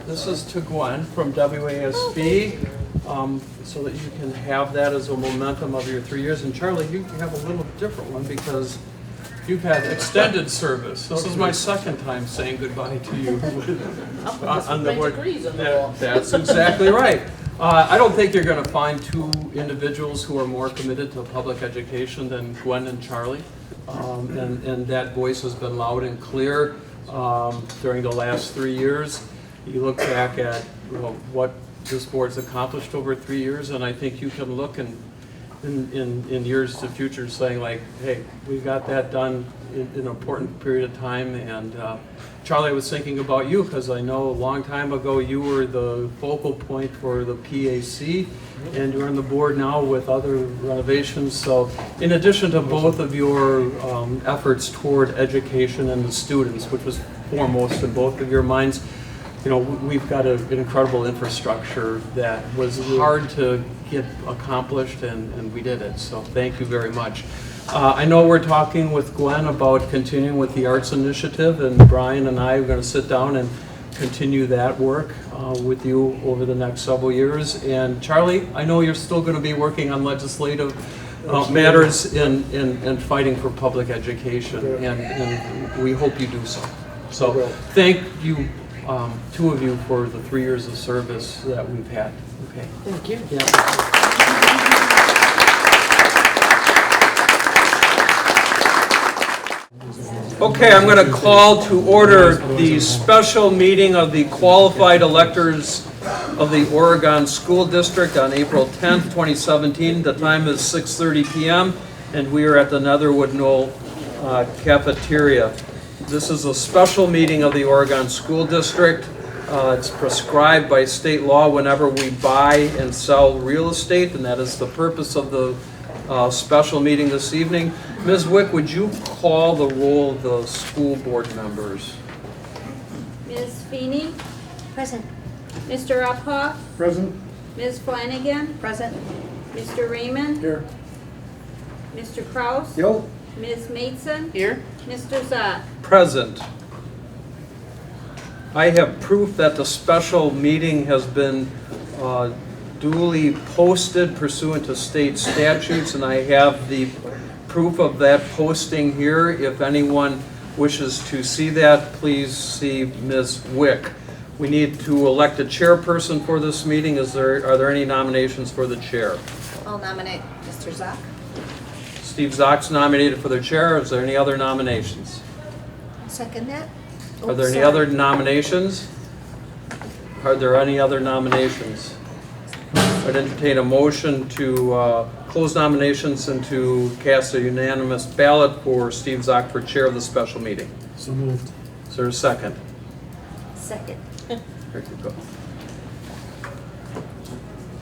this is to Gwen from WASB, so that you can have that as a momentum of your 3 years. And Charlie, you have a little different one because you've had extended service. This is my second time saying goodbye to you. On the board. That's exactly right. I don't think you're going to find two individuals who are more committed to public education than Gwen and Charlie. And that voice has been loud and clear during the last 3 years. You look back at what this board's accomplished over 3 years, and I think you can look in years to future saying like, hey, we got that done in an important period of time. And Charlie, I was thinking about you because I know a long time ago you were the focal point for the PAC, and you're on the board now with other renovations. So in addition to both of your efforts toward education and the students, which was foremost in both of your minds, we've got an incredible infrastructure that was hard to get accomplished, and we did it. So thank you very much. I know we're talking with Gwen about continuing with the Arts Initiative, and Brian and I are going to sit down and continue that work with you over the next several years. And Charlie, I know you're still going to be working on legislative matters and fighting for public education, and we hope you do so. So thank you, two of you, for the 3 years of service that we've had. Okay. Thank you. Yeah. Okay, I'm going to call to order the special meeting of the qualified electors of the Oregon School District on April 10th, 2017. The time is 6:30 p.m. and we are at the Netherwood Knoll cafeteria. This is a special meeting of the Oregon School District. It's prescribed by state law whenever we buy and sell real estate, and that is the purpose of the special meeting this evening. Ms. Wick, would you call the roll of the school board members? Ms. Feeney? Present. Mr. Uphoff? Present. Ms. Flanagan? Present. Mr. Raymond? Here. Mr. Kraus? Yo. Ms. Maidson? Here. Mr. Zott? Present. I have proof that the special meeting has been duly posted pursuant to state statutes, and I have the proof of that posting here. If anyone wishes to see that, please see Ms. Wick. We need to elect a chairperson for this meeting. Are there any nominations for the chair? I'll nominate Mr. Zock. Steve Zock's nominated for the chair. Is there any other nominations? I'll second that. Are there any other nominations? Are there any other nominations? I'd entertain a motion to close nominations and to cast a unanimous ballot for Steve Zock for chair of the special meeting. So moved. Is there a second? Second. There you go.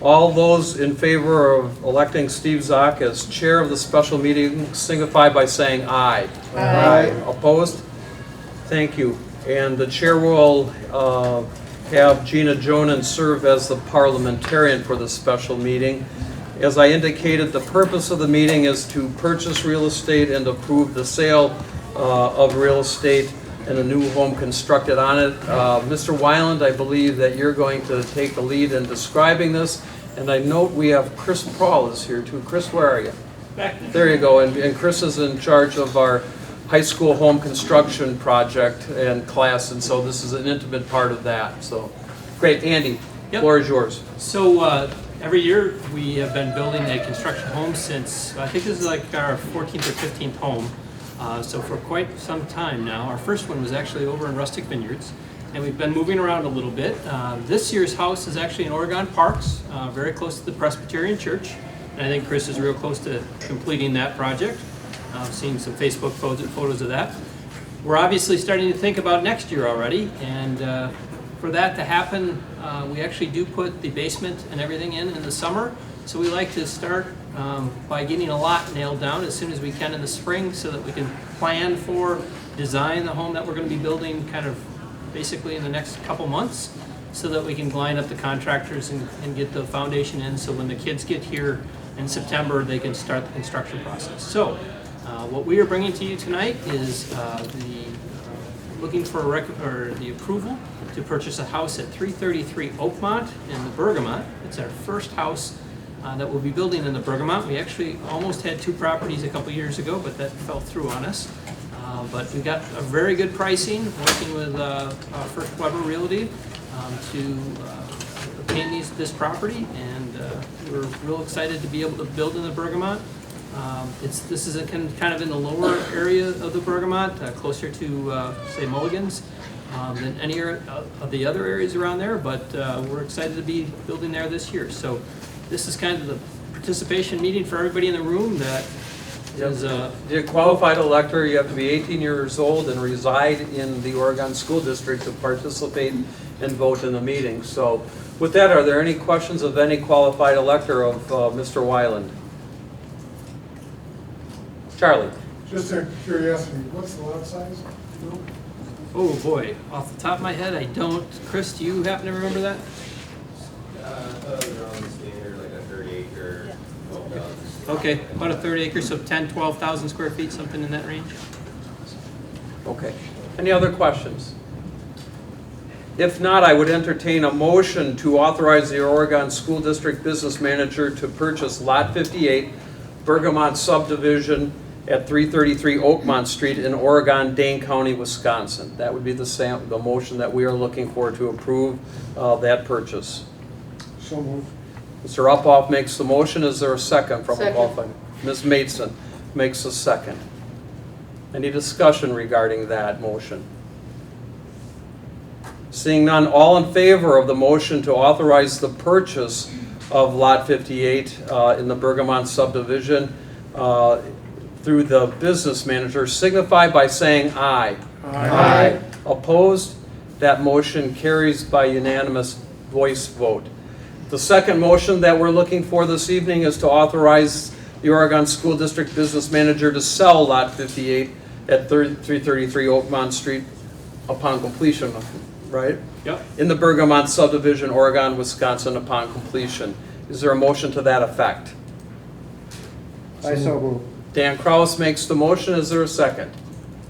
All those in favor of electing Steve Zock as chair of the special meeting signify by saying aye. Aye. Opposed? Thank you. And the chair will have Gina Jonan serve as the parliamentarian for the special meeting. As I indicated, the purpose of the meeting is to purchase real estate and approve the sale of real estate and a new home constructed on it. Mr. Weiland, I believe that you're going to take the lead in describing this. And I note we have Chris Paul is here too. Chris, where are you? Back. There you go. And Chris is in charge of our high school home construction project and class, and so this is an intimate part of that. So, great. Andy, Yep. Floor is yours. So every year we have been building a construction home since, I think this is like our 14th or 15th home. So for quite some time now. Our first one was actually over in Rustic Vineyards, and we've been moving around a little bit. This year's house is actually in Oregon Parks, very close to the Presbyterian Church, and I think Chris is real close to completing that project. I've seen some Facebook photos of that. We're obviously starting to think about next year already, and for that to happen, we actually do put the basement and everything in the summer. So we like to start by getting a lot nailed down as soon as we can in the spring so that we can plan for, design the home that we're going to be building kind of basically in the next couple months, so that we can line up the contractors and get the foundation in, so when the kids get here in September, they can start the construction process. So what we are bringing to you tonight is looking for the approval to purchase a house at 333 Oakmont in the Bergamot. It's our first house that we'll be building in the Bergamot. We actually almost had 2 properties a couple years ago, but that fell through on us. But we got a very good pricing working with First Weber Realty to obtain this property, and we're real excited to be able to build in the Bergamot. This is kind of in the lower area of the Bergamot, closer to say Mulligan's than any of the other areas around there, but we're excited to be building there this year. So this is kind of the participation meeting for everybody in the room that is You're a qualified elector, you have to be 18 years old and reside in the Oregon School District to participate and vote in the meeting. So with that, are there any questions of any qualified elector of Mr. Wyland? Charlie? Just out of curiosity, what's the lot size? No? Oh boy, off the top of my head, I don't. Chris, do you happen to remember that? Around the standard, like a 30-acre, 12,000. Okay, about a 30 acres, so 12,000 square feet, something in that range. Okay. Any other questions? If not, I would entertain a motion to authorize the Oregon School District Business Manager to purchase Lot 58, Bergamot Subdivision at 333 Oakmont Street in Oregon, Dane County, Wisconsin. That would be the motion that we are looking for to approve that purchase. So moved. Mr. Uphoff makes the motion. Is there a second from a Second. qualified? Ms. Maidson makes a second. Any discussion regarding that motion? Seeing none, all in favor of the motion to authorize the purchase of Lot 58 in the Bergamot subdivision through the business manager, signify by saying aye. Aye. Opposed? That motion carries by unanimous voice vote. The second motion that we're looking for this evening is to authorize the Oregon School District Business Manager to sell Lot 58 at 333 Oakmont Street upon completion, right? Yep. In the Bergamot subdivision, Oregon, Wisconsin, upon completion. Is there a motion to that effect? I so move. Dan Kraus makes the motion. Is there a second?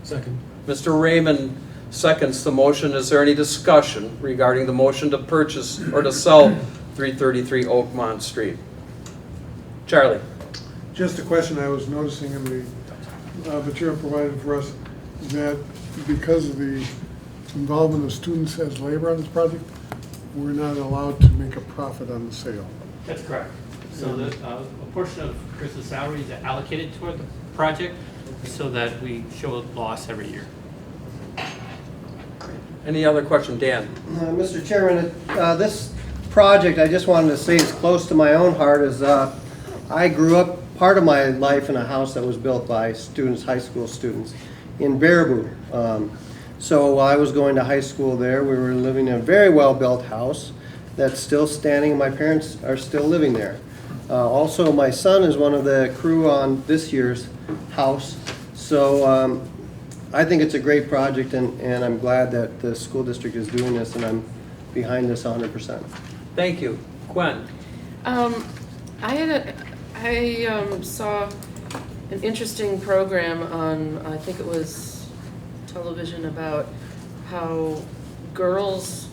Second. Mr. Raymond seconds the motion. Is there any discussion regarding the motion to purchase or to sell 333 Oakmont Street? Charlie? Just a question I was noticing in the material provided for us, that because of the involvement of students as labor on this project, we're not allowed to make a profit on the sale. That's correct. So a portion of Chris's salary is allocated toward the project so that we show a loss every year. Any other question? Dan? Mr. Chairman, this project, I just wanted to say, is close to my own heart. Is I grew up part of my life in a house that was built by students, high school students, in Baraboo. So while I was going to high school there, we were living in a very well-built house that's still standing. My parents are still living there. Also, my son is one of the crew on this year's house. So I think it's a great project, and I'm glad that the school district is doing this, and I'm behind this 100%. Thank you. Gwen? I saw an interesting program on, I think it was television, about how girls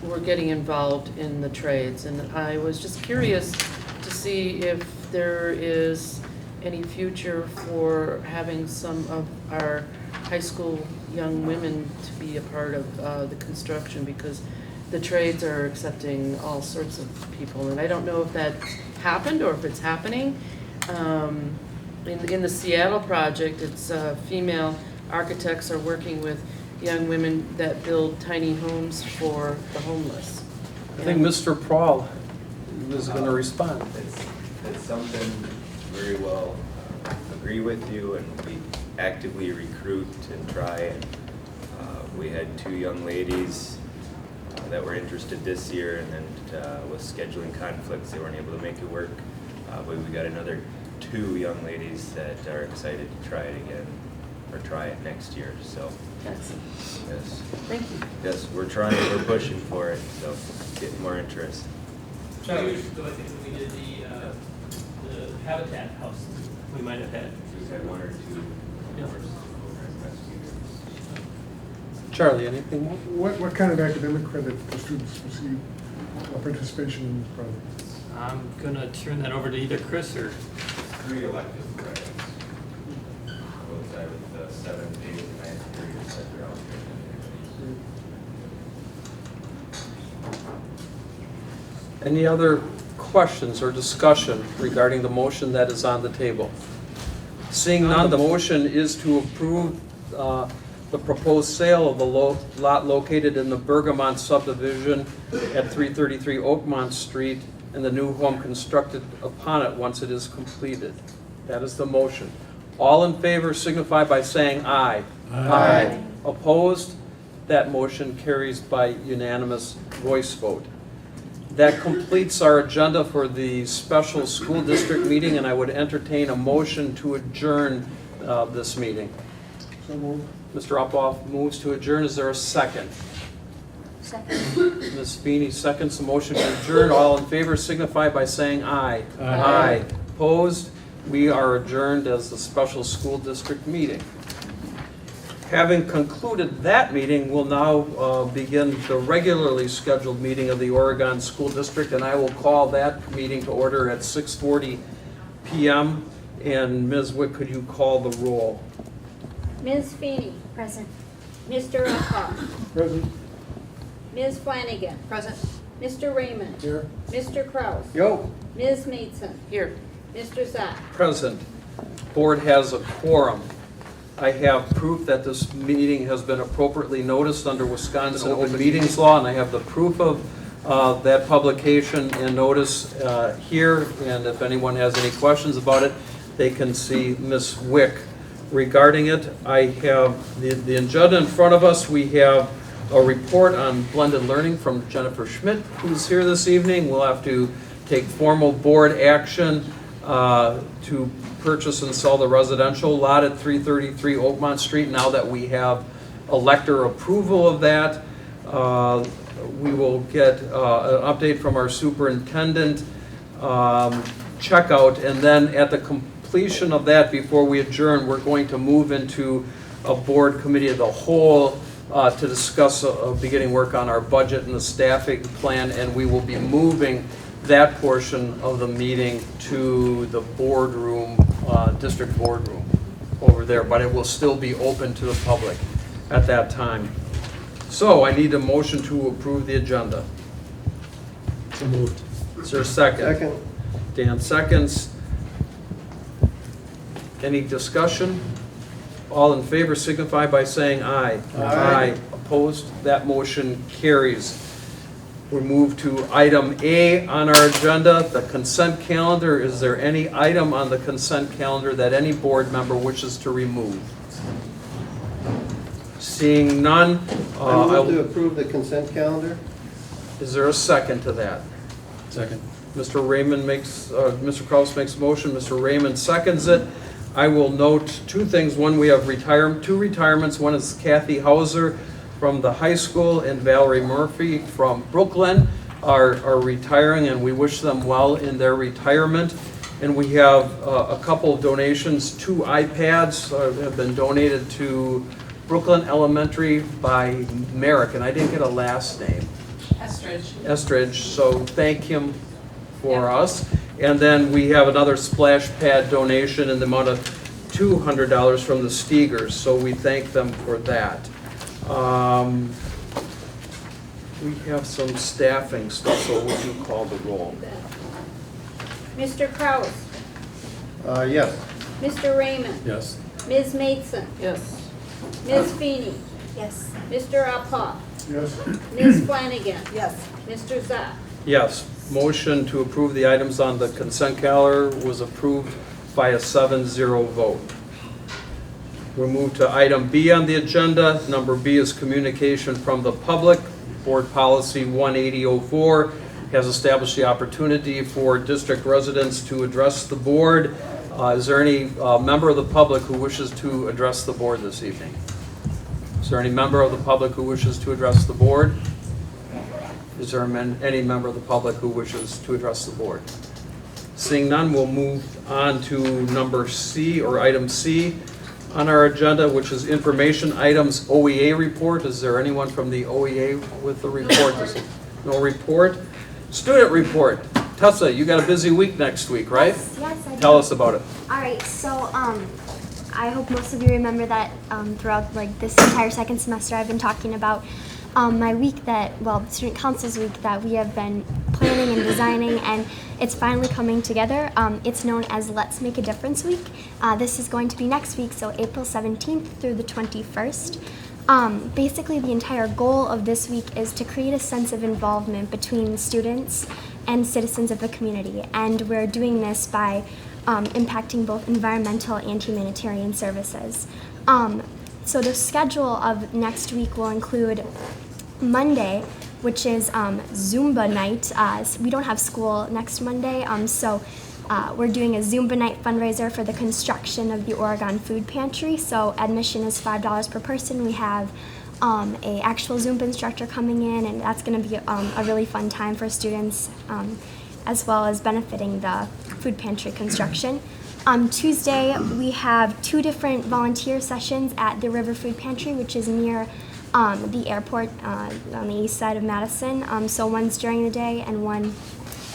were getting involved in the trades, and I was just curious to see if there is any future for having some of our high school young women to be a part of the construction, because the trades are accepting all sorts of people, and I don't know if that's happened or if it's happening. In the Seattle project, it's female architects are working with young women that build tiny homes for the homeless. I think Mr. Prawl is going to respond. It's something very well agree with you, and we actively recruit and try. And we had 2 young ladies that were interested this year, and then with scheduling conflicts, they weren't able to make it work. But we got another 2 young ladies that are excited to try it again, or try it next year. So Excellent. yes, Thank you. yes, we're trying, we're pushing for it. So getting more interest. 2 years ago, I think when we did the Habitat house, we might have had. We've had 1 or 2 Yeah. over the past few years. Charlie, anything more? What kind of academic credit do students receive participation in this project? I'm gonna turn that over to either Chris or 3 elective credits. Coincide with the 7 days and 9 periods that are out there. Any other questions or discussion regarding the motion that is on the table? Seeing none, the motion is to approve the proposed sale of the lot located in the Bergamont subdivision at 333 Oakmont Street and the new home constructed upon it once it is completed. That is the motion. All in favor signify by saying aye. Aye. Opposed? That motion carries by unanimous voice vote. That completes our agenda for the special school district meeting, and I would entertain a motion to adjourn this meeting. So moved. Mr. Uphoff moves to adjourn. Is there a second? Second. Ms. Feeney seconds the motion to adjourn. All in favor signify by saying aye. Aye. Opposed? We are adjourned as the special school district meeting. Having concluded that meeting, we'll now begin the regularly scheduled meeting of the Oregon School District, and I will call that meeting to order at 6:40 p.m. And Ms. Wick, could you call the roll? Ms. Feeney. Present. Mr. Uphoff. Present. Ms. Flanagan. Present. Mr. Raymond. Here. Mr. Kraus. Yo. Ms. Maidson. Here. Mr. Zopp. Present. Board has a quorum. I have proof that this meeting has been appropriately noticed under Wisconsin Open Meetings Law, and I have the proof of that publication and notice here, and if anyone has any questions about it, they can see Ms. Wick regarding it. I have the agenda in front of us. We have a report on blended learning from Jennifer Schmidt, who's here this evening. We'll have to take formal board action to purchase and sell the residential lot at 333 Oakmont Street. Now that we have elector approval of that, we will get an update from our superintendent, checkout, and then at the completion of that, before we adjourn, we're going to move into a board committee of the whole to discuss beginning work on our budget and the staffing plan, and we will be moving that portion of the meeting to the boardroom, district boardroom over there, but it will still be open to the public at that time. So I need a motion to approve the agenda. so moved. Is there a second? Second. Dan seconds. Any discussion? All in favor signify by saying aye. Aye. Opposed? That motion carries. We move to item A on our agenda, the consent calendar. Is there any item on the consent calendar that any board member wishes to remove? Seeing none, I move to approve the consent calendar. is there a second to that? Second. Mr. Raymond makes, Mr. Kraus makes a motion, Mr. Raymond seconds it. I will note two things. One, we have two retirements. One is Kathy Hauser from the high school and Valerie Murphy from Brooklyn are retiring, and we wish them well in their retirement. And we have a couple of donations. 2 iPads have been donated to Brooklyn Elementary by Merrick, and I didn't get a last name. Estridge, so thank him for us. And then we have another splash pad donation in the amount of $200 from the Steegers, so we thank them for that. We have some staffing stuff, so would you call the roll? Mr. Kraus. Yes. Mr. Raymond. Yes. Ms. Maidson. Yes. Ms. Feeney. Yes. Mr. Uphoff. Yes. Ms. Flanagan. Yes. Mr. Zopp. Yes, motion to approve the items on the consent calendar was approved by a 7-0 vote. We'll move to item B on the agenda. Number B is communication from the public. Board Policy 18004 has established the opportunity for district residents to address the board. Is there any member of the public who wishes to address the board this evening? Is there any member of the public who wishes to address the board? Is there any member of the public who wishes to address the board? Seeing none, we'll move on to number C, or item C. on our agenda, which is information items, OEA report. Is there anyone from the OEA with the report? No report. Student report. Tessa, you got a busy week next week, right? Yes, I do. Tell us about it. All right, so I hope most of you remember that throughout like this entire second semester, I've been talking about my week the student council's week that we have been planning and designing, and it's finally coming together. It's known as Let's Make a Difference Week. This is going to be next week, so April 17th through the 21st. Basically, the entire goal of this week is to create a sense of involvement between students and citizens of the community, and we're doing this by impacting both environmental and humanitarian services. So the schedule of next week will include Monday, which is Zumba night. We don't have school next Monday, so we're doing a Zumba night fundraiser for the construction of the Oregon Food Pantry. So admission is $5 per person. We have a actual Zumba instructor coming in, and that's going to be a really fun time for students, as well as benefiting the food pantry construction. On Tuesday, we have 2 different volunteer sessions at the River Food Pantry, which is near the airport on the east side of Madison. So one's during the day and one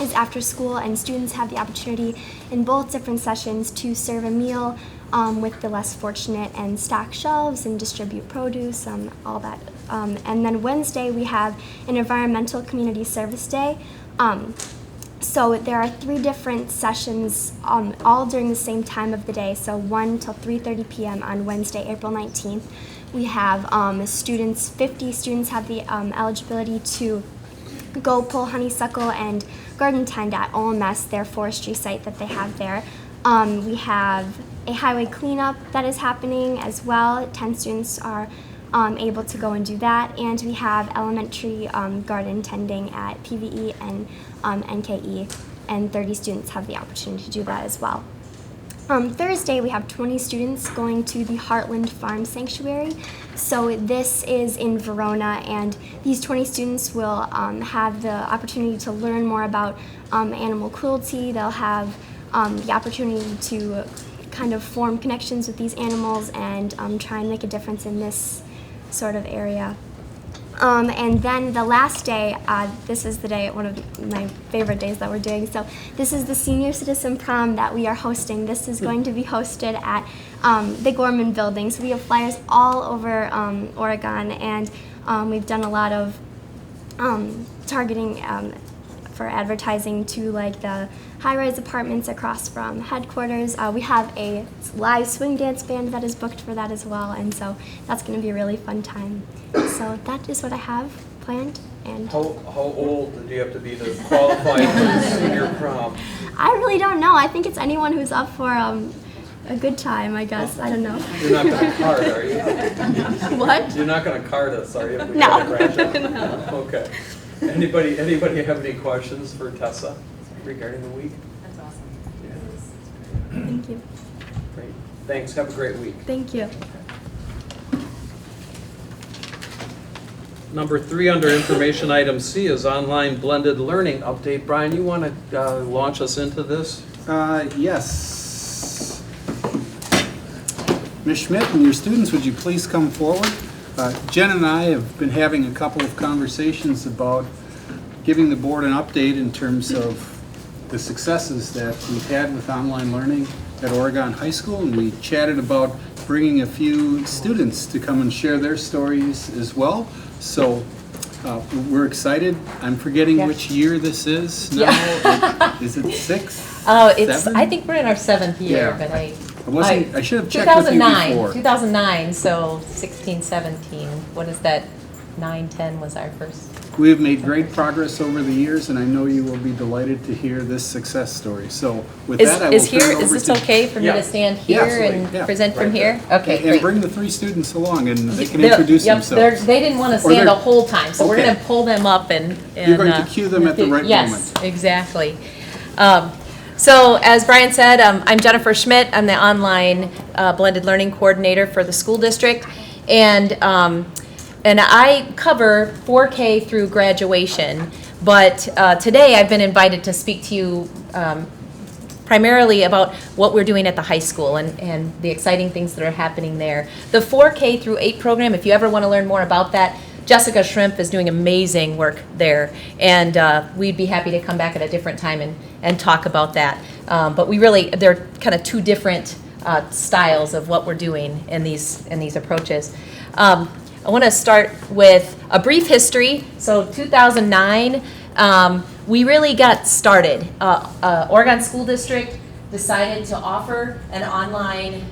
is after school, and students have the opportunity in both different sessions to serve a meal with the less fortunate and stock shelves and distribute produce, all that. And then Wednesday, we have an environmental community service day. So there are 3 different sessions, all during the same time of the day, so 1 till 3:30 p.m. on Wednesday, April 19th. We have 50 students have the eligibility to go pull honeysuckle and garden tend at OMS, their forestry site that they have there. We have a highway cleanup that is happening as well. 10 students are able to go and do that, and we have elementary garden tending at PVE and NKE, and 30 students have the opportunity to do that as well. Thursday, we have 20 students going to the Heartland Farm Sanctuary. So this is in Verona, and these 20 students will have the opportunity to learn more about animal cruelty. They'll have the opportunity to kind of form connections with these animals and try and make a difference in this sort of area. And then the last day, this is the day, one of my favorite days that we're doing. So this is the Senior Citizen Prom that we are hosting. This is going to be hosted at the Gorman Building. So we have flyers all over Oregon, and we've done a lot of targeting for advertising to like the high-rise apartments across from headquarters. We have a live swing dance band that is booked for that as well, and so that's going to be a really fun time. So that is what I have planned. And How old do you have to be to qualify for the senior prom? I really don't know. I think it's anyone who's up for a good time, I guess. I don't know. You're not going to card, are you? What? You're not going to card us, are you? if we No. try to crash out? Okay. Anybody have any questions for Tessa regarding the week? That's awesome. Yeah. Thank you. Great. Thanks. Have a great week. Thank you. Number 3 under information item C is online blended learning update. Brian, you want to launch us into this? Yes. Ms. Schmidt and your students, would you please come forward? Jen and I have been having a couple of conversations about giving the board an update in terms of the successes that we've had with online learning at Oregon High School, and we chatted about bringing a few students to come and share their stories as well. So we're excited. I'm forgetting which year this is now. Yeah. Is it 6? Oh, it's. 7? I think we're in our 7th year, Yeah. but I should have checked with you 2009. before. 2009. So 16, 17. What is that? 9, 10 was our first. We have made great progress over the years, and I know you will be delighted to hear this success story. So with that, I will turn it over Is this to... okay for me Yeah. to stand Yeah, here absolutely. and Yeah. present from Right here? Okay, And great. bring the 3 students along, and they can They'll- introduce yep, themselves. They didn't want to Or stand they're- the whole time, so we're Okay. going to pull them up and. You're going to cue them at the right yes, moment. exactly. So as Brian said, I'm Jennifer Schmidt. I'm the online blended learning coordinator for the school district, and I cover 4K through graduation. But today I've been invited to speak to you primarily about what we're doing at the high school and the exciting things that are happening there. The 4K through 8 program, if you ever want to learn more about that, Jessica Shrimp is doing amazing work there, and we'd be happy to come back at a different time and talk about that. But they're kind of two different styles of what we're doing in these approaches. I want to start with a brief history. So 2009, we really got started. Oregon School District decided to offer an online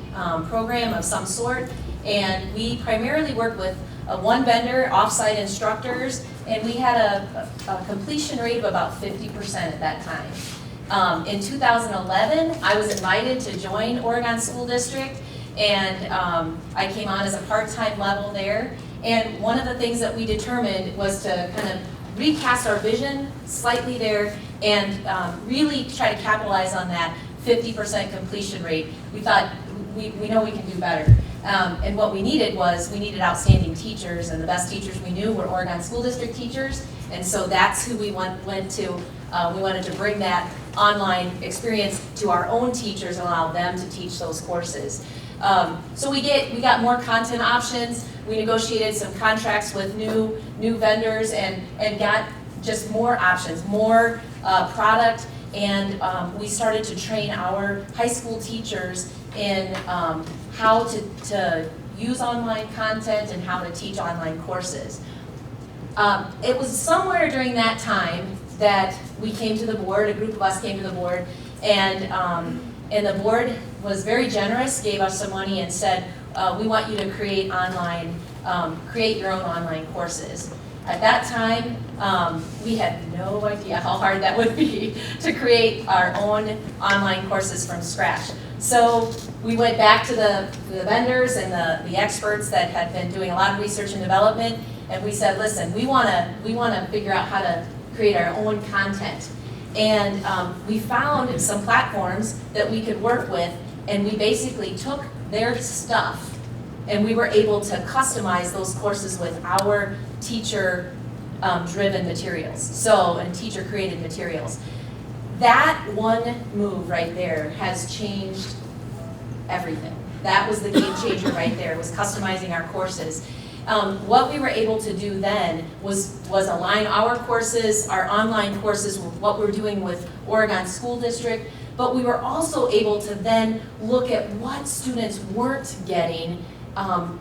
program of some sort, and we primarily worked with one vendor, off-site instructors, and we had a completion rate of about 50% at that time. In 2011, I was invited to join Oregon School District, and I came on as a part-time level there. And one of the things that we determined was to kind of recast our vision slightly there and really try to capitalize on that 50% completion rate. We thought, we know we can do better. And what we needed outstanding teachers, and the best teachers we knew were Oregon School District teachers, and so that's who we went to. We wanted to bring that online experience to our own teachers and allow them to teach those courses. So we got more content options. We negotiated some contracts with new vendors and got just more options, more product, and we started to train our high school teachers in how to use online content and how to teach online courses. It was somewhere during that time that we came to the board, a group of us came to the board, and the board was very generous, gave us some money and said, we want you to create your own online courses. At that time, we had no idea how hard that would be to create our own online courses from scratch. So we went back to the vendors and the experts that had been doing a lot of research and development, and we said, listen, we want to figure out how to create our own content. And we found some platforms that we could work with, and we basically took their stuff and we were able to customize those courses with our teacher-driven materials, and teacher-created materials. That one move right there has changed everything. That was the game changer right there, was customizing our courses. What we were able to do then was align our courses, our online courses, with what we're doing with Oregon School District, but we were also able to then look at what students weren't getting,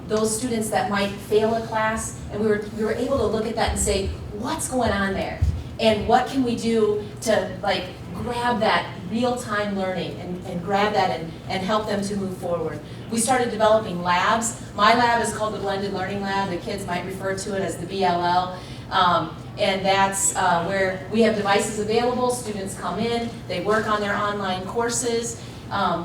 those students that might fail a class, and we were able to look at that and say, what's going on there? And what can we do to grab that real-time learning and grab that and help them to move forward. We started developing labs. My lab is called the Blended Learning Lab. The kids might refer to it as the BLL. And that's where we have devices available. Students come in, they work on their online courses.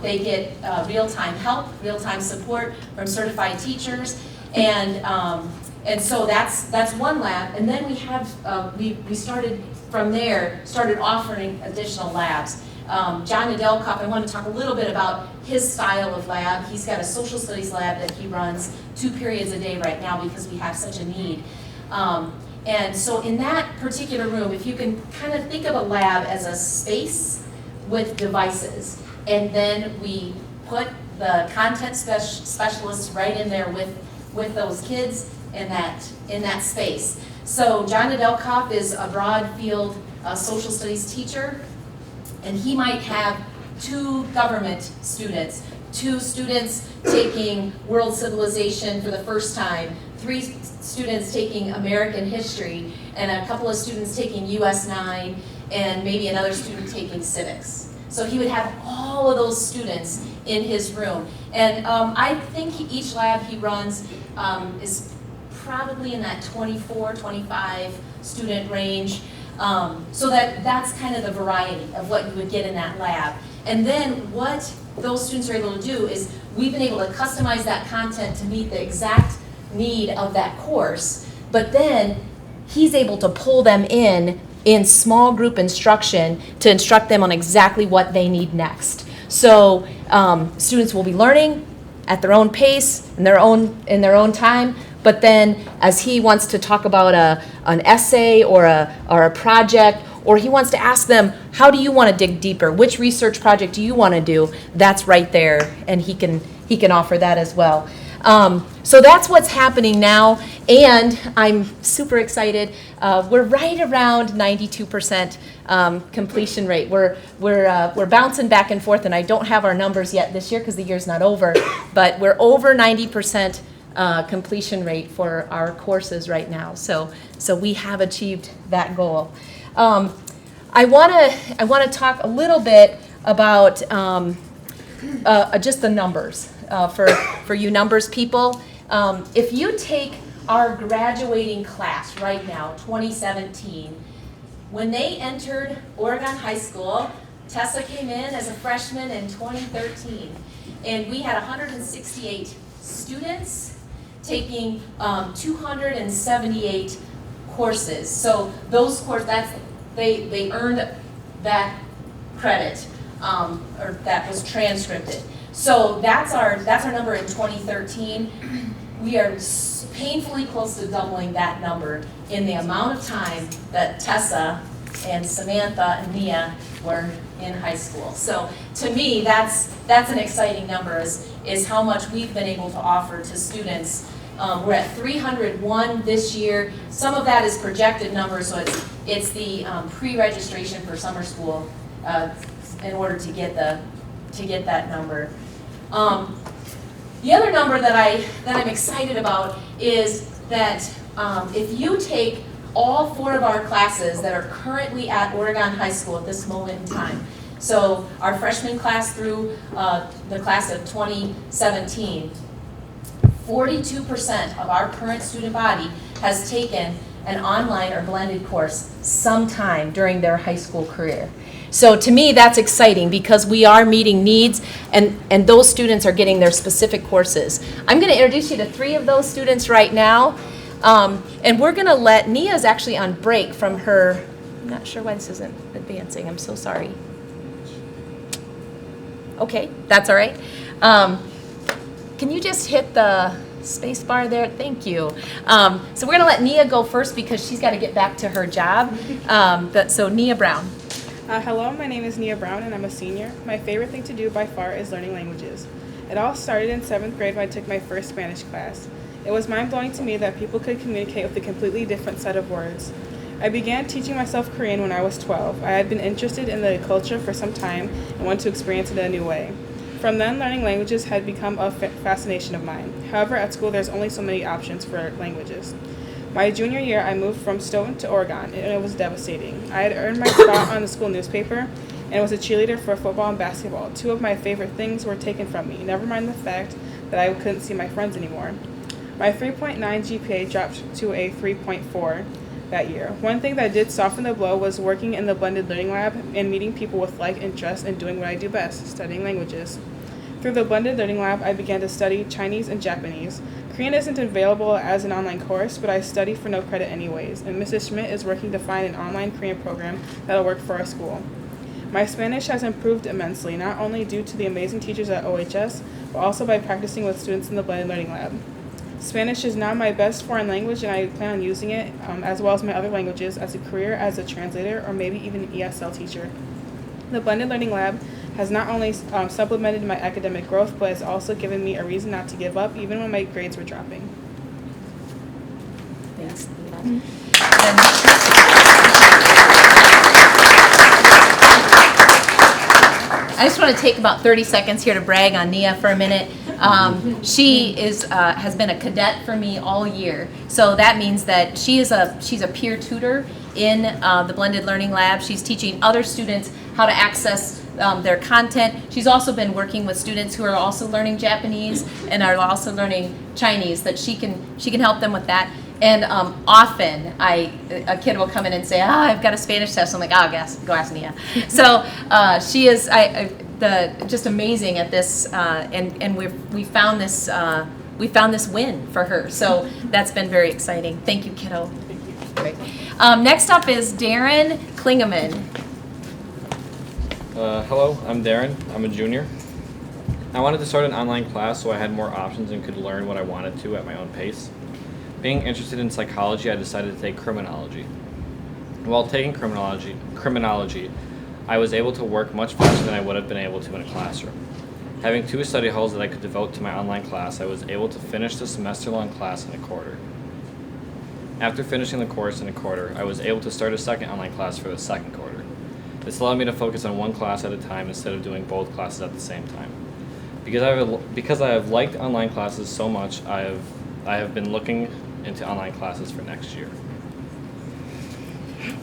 They get real-time help, real-time support from certified teachers. And so that's one lab. And then we have, we started from there, started offering additional labs. John Nedelkoff, I want to talk a little bit about his style of lab. He's got a social studies lab that he runs 2 periods a day right now because we have such a need. And so in that particular room, if you can kind of think of a lab as a space with devices, and then we put the content specialists right in there with those kids in that space. So John Nedelkoff is a broad field social studies teacher, and he might have 2 government students, 2 students taking world civilization for the first time, 3 students taking American history, and a couple of students taking US 9, and maybe another student taking civics. So he would have all of those students in his room. And I think each lab he runs is probably in that 24, 25 student range. So that's kind of the variety of what you would get in that lab. And then what those students are able to do is we've been able to customize that content to meet the exact need of that course, but then he's able to pull them in small group instruction to instruct them on exactly what they need next. So students will be learning at their own pace, in their own time, but then as he wants to talk about an essay or a project or he wants to ask them, how do you want to dig deeper? Which research project do you want to do? That's right there, and he can offer that as well. So that's what's happening now, and I'm super excited. We're right around 92% completion rate. We're bouncing back and forth, and I don't have our numbers yet this year because the year's not over, but we're over 90% completion rate for our courses right now. So we have achieved that goal. I want to talk a little bit about just the numbers for you numbers people. If you take our graduating class right now, 2017, when they entered Oregon High School, Tessa came in as a freshman in 2013, and we had 168 students taking 278 courses. So those courses, they earned that credit, or that was transcripted. So that's our number in 2013. We are painfully close to doubling that number in the amount of time that Tessa and Samantha and Nia were in high school. So to me, that's an exciting number, is how much we've been able to offer to students. We're at 301 this year. Some of that is projected numbers, so it's the pre-registration for summer school in order to get that number. The other number that I'm excited about is that if you take all 4 of our classes that are currently at Oregon High School at this moment in time, so our freshman class through the class of 2017, 42% of our current student body has taken an online or blended course sometime during their high school career. So to me, that's exciting because we are meeting needs, and those students are getting their specific courses. I'm going to introduce you to 3 of those students right now, and we're going to let, Nia's actually on break from her, I'm not sure why this isn't advancing, I'm so sorry. Okay, that's all right. Can you just hit the space bar there? Thank you. So we're going to let Nia go first because she's got to get back to her job. So Nia Brown. Hello, my name is Nia Brown and I'm a senior. My favorite thing to do by far is learning languages. It all started in 7th grade when I took my first Spanish class. It was mind-blowing to me that people could communicate with a completely different set of words. I began teaching myself Korean when I was 12. I had been interested in the culture for some time and wanted to experience it in a new way. From then, learning languages had become a fascination of mine. However, at school there's only so many options for languages. My junior year, I moved from Stoughton to Oregon, and it was devastating. I had earned my spot on the school newspaper, and was a cheerleader for football and basketball. 2 of my favorite things were taken from me, never mind the fact that I couldn't see my friends anymore. My 3.9 GPA dropped to a 3.4 that year. One thing that did soften the blow was working in the blended learning lab and meeting people with like interests and doing what I do best, studying languages. Through the blended learning lab, I began to study Chinese and Japanese. Korean isn't available as an online course, but I study for no credit anyways, and Mrs. Schmidt is working to find an online Korean program that'll work for our school. My Spanish has improved immensely, not only due to the amazing teachers at OHS, but also by practicing with students in the blended learning lab. Spanish is now my best foreign language, and I plan on using it, as well as my other languages, as a career as a translator or maybe even an ESL teacher. The blended learning lab has not only supplemented my academic growth, but has also given me a reason not to give up, even when my grades were dropping. Thanks. I just want to take about 30 seconds here to brag on Nia for a minute. She has been a cadet for me all year, so that means that she's a peer tutor in the blended learning lab. She's teaching other students how to access their content. She's also been working with students who are also learning Japanese and are also learning Chinese, that she can help them with that. And often a kid will come in and say, I've got a Spanish test. I'm like, go ask Nia. So she is just amazing at this, and we found this win for her. So that's been very exciting. Thank you, kiddo. Great. Next up is Darren Klingeman. Hello, I'm Darren. I'm a junior. I wanted to start an online class so I had more options and could learn what I wanted to at my own pace. Being interested in psychology, I decided to take criminology. While taking criminology, I was able to work much faster than I would have been able to in a classroom. Having 2 study halls that I could devote to my online class, I was able to finish the semester-long class in a quarter. After finishing the course in a quarter, I was able to start a second online class for the second quarter. This allowed me to focus on one class at a time instead of doing both classes at the same time. Because I have liked online classes so much, I have been looking into online classes for next year.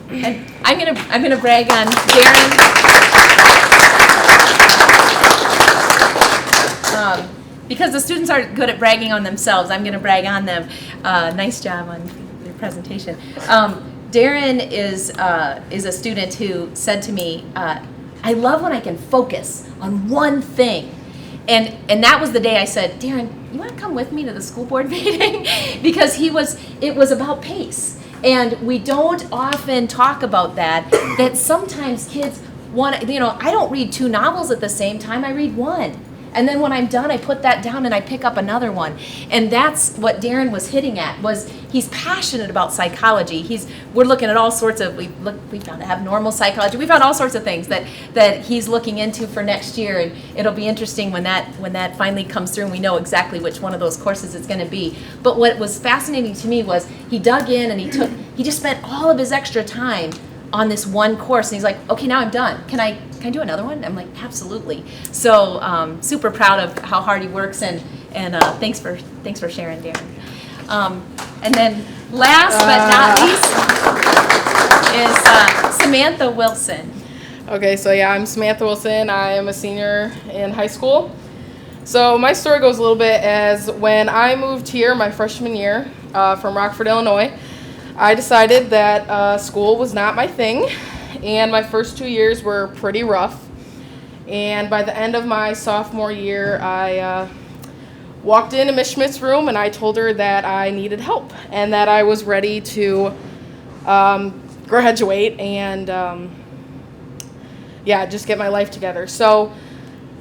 And I'm gonna brag on Darren. Because the students aren't good at bragging on themselves, I'm gonna brag on them. Nice job on your presentation. Darren is a student who said to me, I love when I can focus on one thing. And that was the day I said, Darren, you want to come with me to the school board meeting? Because it was about pace. And we don't often talk about that sometimes kids want to, I don't read 2 novels at the same time, I read 1. And then when I'm done, I put that down and I pick up another one. And that's what Darren was hitting at, was he's passionate about psychology. We're looking at all sorts of, we found abnormal psychology. We found all sorts of things that he's looking into for next year. And it'll be interesting when that finally comes through and we know exactly which one of those courses it's going to be. But what was fascinating to me was he dug in and he just spent all of his extra time on this one course, and he's like, okay, now I'm done. Can I do another one? I'm like, absolutely. So super proud of how hard he works, and thanks for sharing, Darren. And then last but not least is Samantha Wilson. Okay, so yeah, I'm Samantha Wilson. I am a senior in high school. So my story goes a little bit as when I moved here my freshman year from Rockford, Illinois, I decided that school was not my thing, and my first 2 years were pretty rough. And by the end of my sophomore year, I walked into Miss Schmidt's room and I told her that I needed help and that I was ready to graduate and just get my life together. So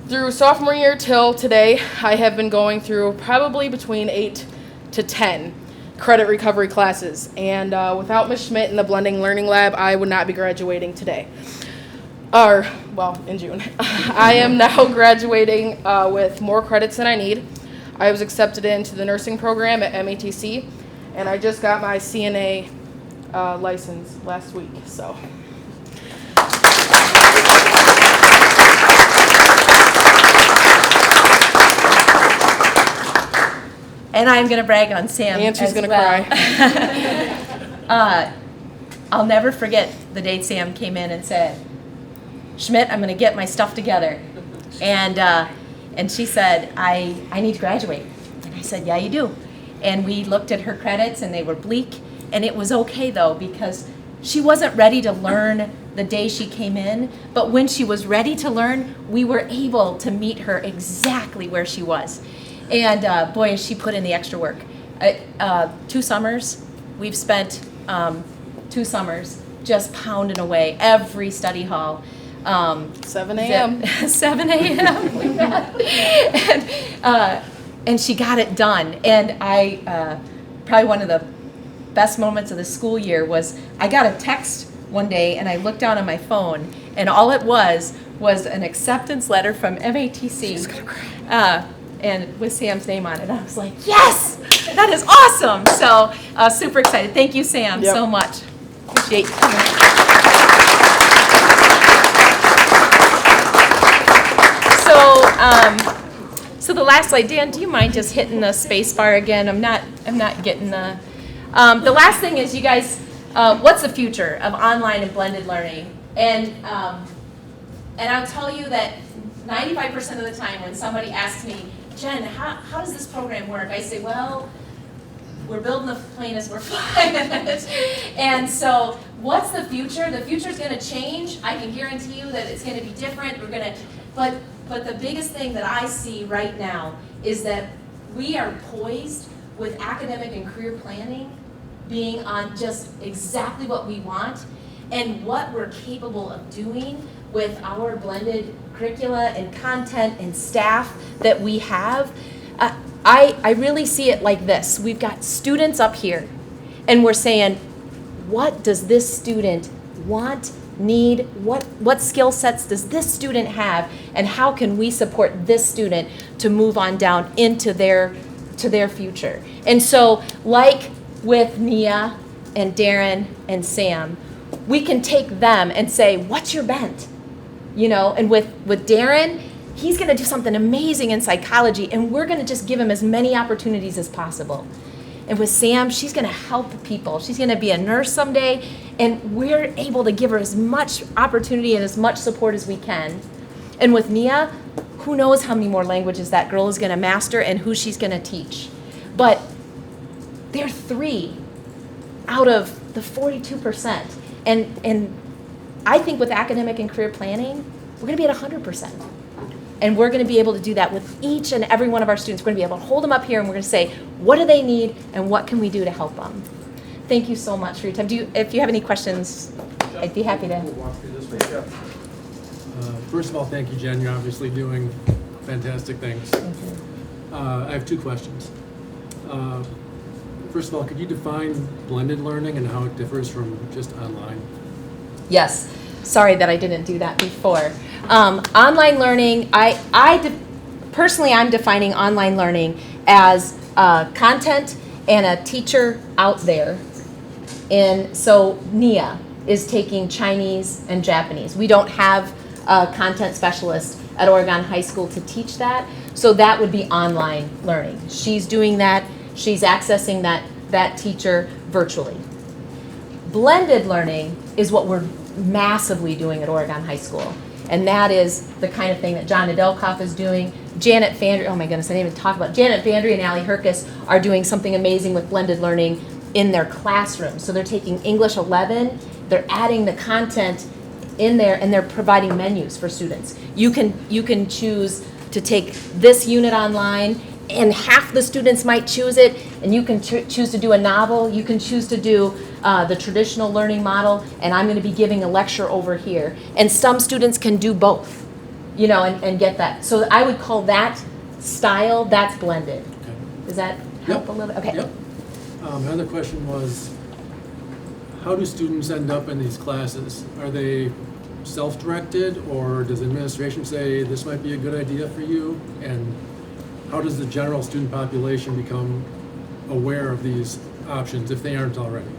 through sophomore year till today, I have been going through probably between 8 to 10 credit recovery classes, and without Ms. Schmidt in the Blending Learning Lab, I would not be graduating today, in June. I am now graduating with more credits than I need. I was accepted into the nursing program at MATC, and I just got my CNA license last week, so. And I'm going to brag on Sam And she's as gonna well. cry. I'll never forget the day Sam came in and said, Schmidt, I'm going to get my stuff together. And she said, I need to graduate. And I said, yeah, you do. And we looked at her credits, and they were bleak. And it was okay, though, because she wasn't ready to learn the day she came in. But when she was ready to learn, we were able to meet her exactly where she was. And boy, has she put in the extra work. 2 summers, we've spent 2 summers just pounding away every study hall. 7 a.m. 7 a.m. we met. And she got it done. And I probably one of the best moments of the school year was I got a text one day, and I looked down on my phone, and all it was an acceptance letter from MATC. She's gonna cry. And with Sam's name on it. I was like, yes, that is awesome. So super excited. Thank you, Sam, Yep. so much. Appreciate you coming. So the last slide, Dan, do you mind just hitting the space bar again? I'm not getting the last thing is, you guys, what's the future of online and blended learning? And I'll tell you that 95% of the time when somebody asks me, Jen, how does this program work? I say, well, we're building the plane as we're flying it. And so what's the future? The future's going to change. I can guarantee you that it's going to be different. But the biggest thing that I see right now is that we are poised with academic and career planning being on just exactly what we want and what we're capable of doing with our blended curricula and content and staff that we have. I really see it like this. We've got students up here, and we're saying, what does this student want, need, what skill sets does this student have, and how can we support this student to move on down into their future. And so, like with Nia and Darren and Sam, we can take them and say, what's your bent? You know, and with Darren, he's gonna do something amazing in psychology, and we're gonna just give him as many opportunities as possible. And with Sam, she's gonna help people. She's gonna be a nurse someday, and we're able to give her as much opportunity and as much support as we can. And with Nia, who knows how many more languages that girl is gonna master and who she's gonna teach. But they're 3 out of the 42%. And I think with academic and career planning, we're gonna be at 100%. And we're gonna be able to do that with each and every one of our students. We're gonna be able to hold them up here and we're gonna say, what do they need and what can we do to help them? Thank you so much for your time. If you have any questions, I'd be happy to. Walk through this way, Jeff. First of all, thank you, Jen. You're obviously doing fantastic things. I have 2 questions. First of all, could you define blended learning and how it differs from just online? Yes. Sorry that I didn't do that before. Online learning, personally, I'm defining online learning as content and a teacher out there. And so Nia is taking Chinese and Japanese. We don't have a content specialist at Oregon High School to teach that, so that would be online learning. She's doing that. She's accessing that teacher virtually. Blended learning is what we're massively doing at Oregon High School. And that is the kind of thing that John Nedelkoff is doing. Janet Fandry, oh my goodness, I didn't even talk about Janet Fandry and Allie Herkus are doing something amazing with blended learning in their classroom. So they're taking English 11, they're adding the content in there, and they're providing menus for students. You can choose to take this unit online, and half the students might choose it, and you can choose to do a novel, you can choose to do the traditional learning model, and I'm gonna be giving a lecture over here. And some students can do both, you know, and get that. So I would call that style, that's blended. Okay. Does that help a little? Okay. Yep. My other question was, how do students end up in these classes? Are they self-directed, or does administration say this might be a good idea for you? And how does the general student population become aware of these options if they aren't already?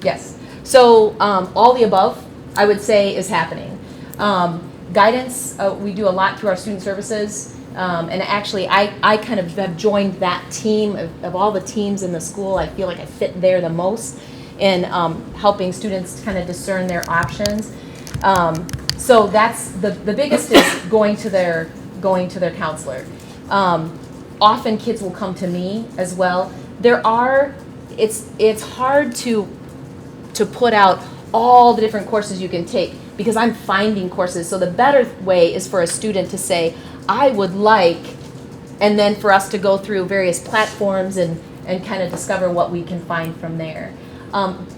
Yes. So all the above, I would say, is happening. Guidance, we do a lot through our student services. And actually, I kind of have joined that team of all the teams in the school. I feel like I fit there the most in helping students kind of discern their options. So that's the biggest is going to their counselor. Often kids will come to me as well. It's hard to put out all the different courses you can take because I'm finding courses. So the better way is for a student to say, I would like, and then for us to go through various platforms and kind of discover what we can find from there.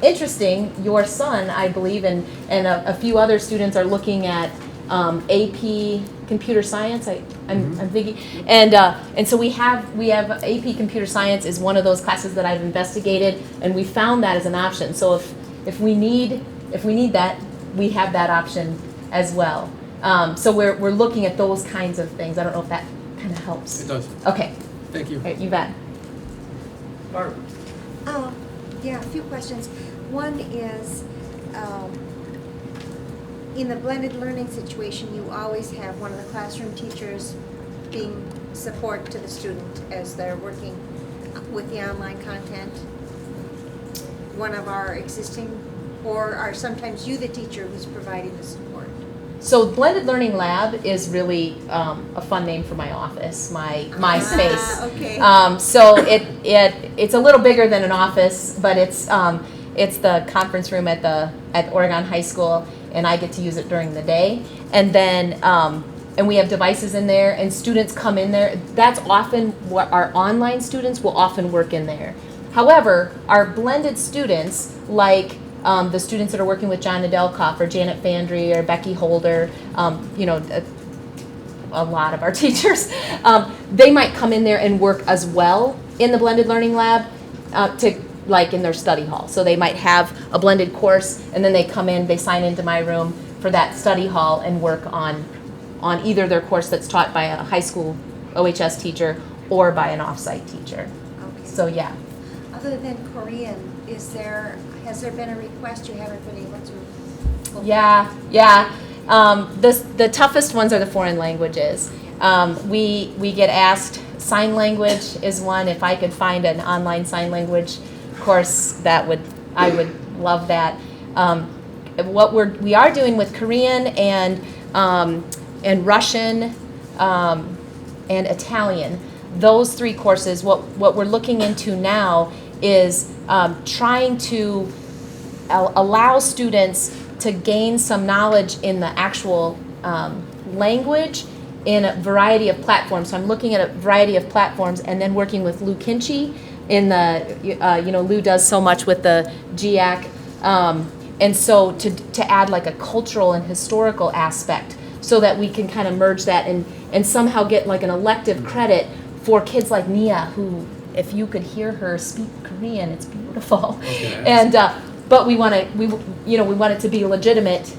Interesting, your son, I believe, and a few other students are looking at AP Computer Science. I'm thinking, and so we have AP Computer Science is one of those classes that I've investigated, and we found that as an option. So if we need that, we have that option as well. So we're looking at those kinds of things. I don't know if that kind of helps. It does. Okay. Thank you. All right, you bet. Barb. Yeah, a few questions. One is, in the blended learning situation, you always have one of the classroom teachers being support to the student as they're working with the online content. One of our existing, or are sometimes you the teacher who's providing the support? So Blended Learning Lab is really a fun name for my office, my space. Okay. So it's a little bigger than an office, but it's the conference room at Oregon High School, and I get to use it during the day. And then and we have devices in there, and students come in there. That's often what our online students will often work in there. However, our blended students, like the students that are working with John Nedelkoff or Janet Fandry or Becky Holder, a lot of our teachers, they might come in there and work as well in the Blended Learning Lab like in their study hall. So they might have a blended course, and then they come in, they sign into my room for that study hall and work on either their course that's taught by a high school OHS teacher or by an off-site teacher. Okay. So yeah. Other than Korean, has there been a request you haven't been able to fulfill? Yeah. The toughest ones are the foreign languages. We get asked, sign language is one. If I could find an online sign language course, I would love that. What we are doing with Korean and Russian and Italian, those 3 courses, what we're looking into now is trying to allow students to gain some knowledge in the actual language in a variety of platforms. So I'm looking at a variety of platforms and then working with Lou Kinchy in the, Lou does so much with the GIAC. And so to add like a cultural and historical aspect so that we can kind of merge that and somehow get like an elective credit for kids like Nia, who, if you could hear her speak Korean, it's beautiful. Okay. And but we want it to be a legitimate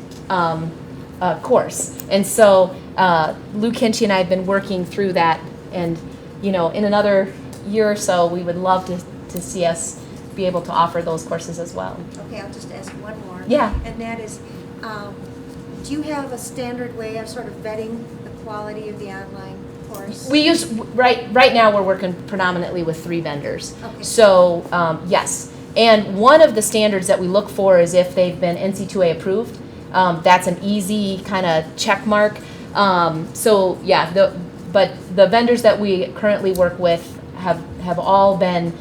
course. And so Lou Kinchy and I have been working through that, and in another year or so, we would love to see us be able to offer those courses as well. Okay, I'll just ask one more. Yeah. And that is, do you have a standard way of sort of vetting the quality of the online course? We use, right now we're working predominantly with 3 vendors. Okay. So, yes. And one of the standards that we look for is if they've been NC2A approved. That's an easy kind of check mark. So yeah, but the vendors that we currently work with have all been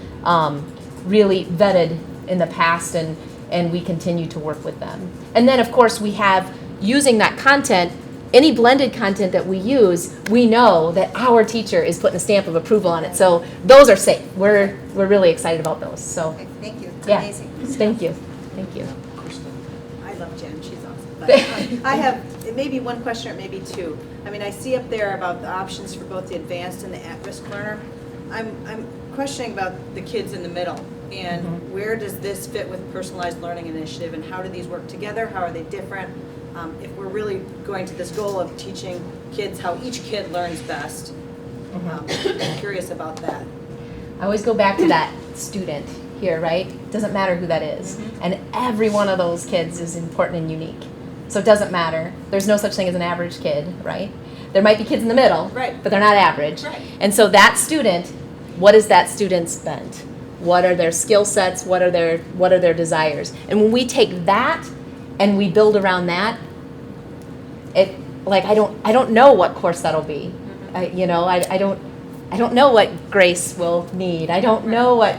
really vetted in the past, and we continue to work with them. And then of course we have, using that content, any blended content that we use, we know that our teacher is putting a stamp of approval on it. So those are safe. We're really excited about those. So Okay, thank you. It's yeah, amazing. thank you. I love Jen, she's awesome. But I have maybe one question or maybe 2. I mean, I see up there about the options for both the advanced and the at-risk learner. I'm questioning about the kids in the middle, and where does this fit with personalized learning initiative, and how do these work together? How are they different? If we're really going to this goal of teaching kids how each kid learns best, I'm curious about that. I always go back to that student here, right? Doesn't matter who that is. And every one of those kids is important and unique. So it doesn't matter. There's no such thing as an average kid, right? There might be kids in the middle, right, but they're not average. Right. And so that student, what is that student's bent? What are their skill sets? What are their desires? And when we take that and we build around that, I don't know what course that'll be. I don't know what Grace will need. I don't know what,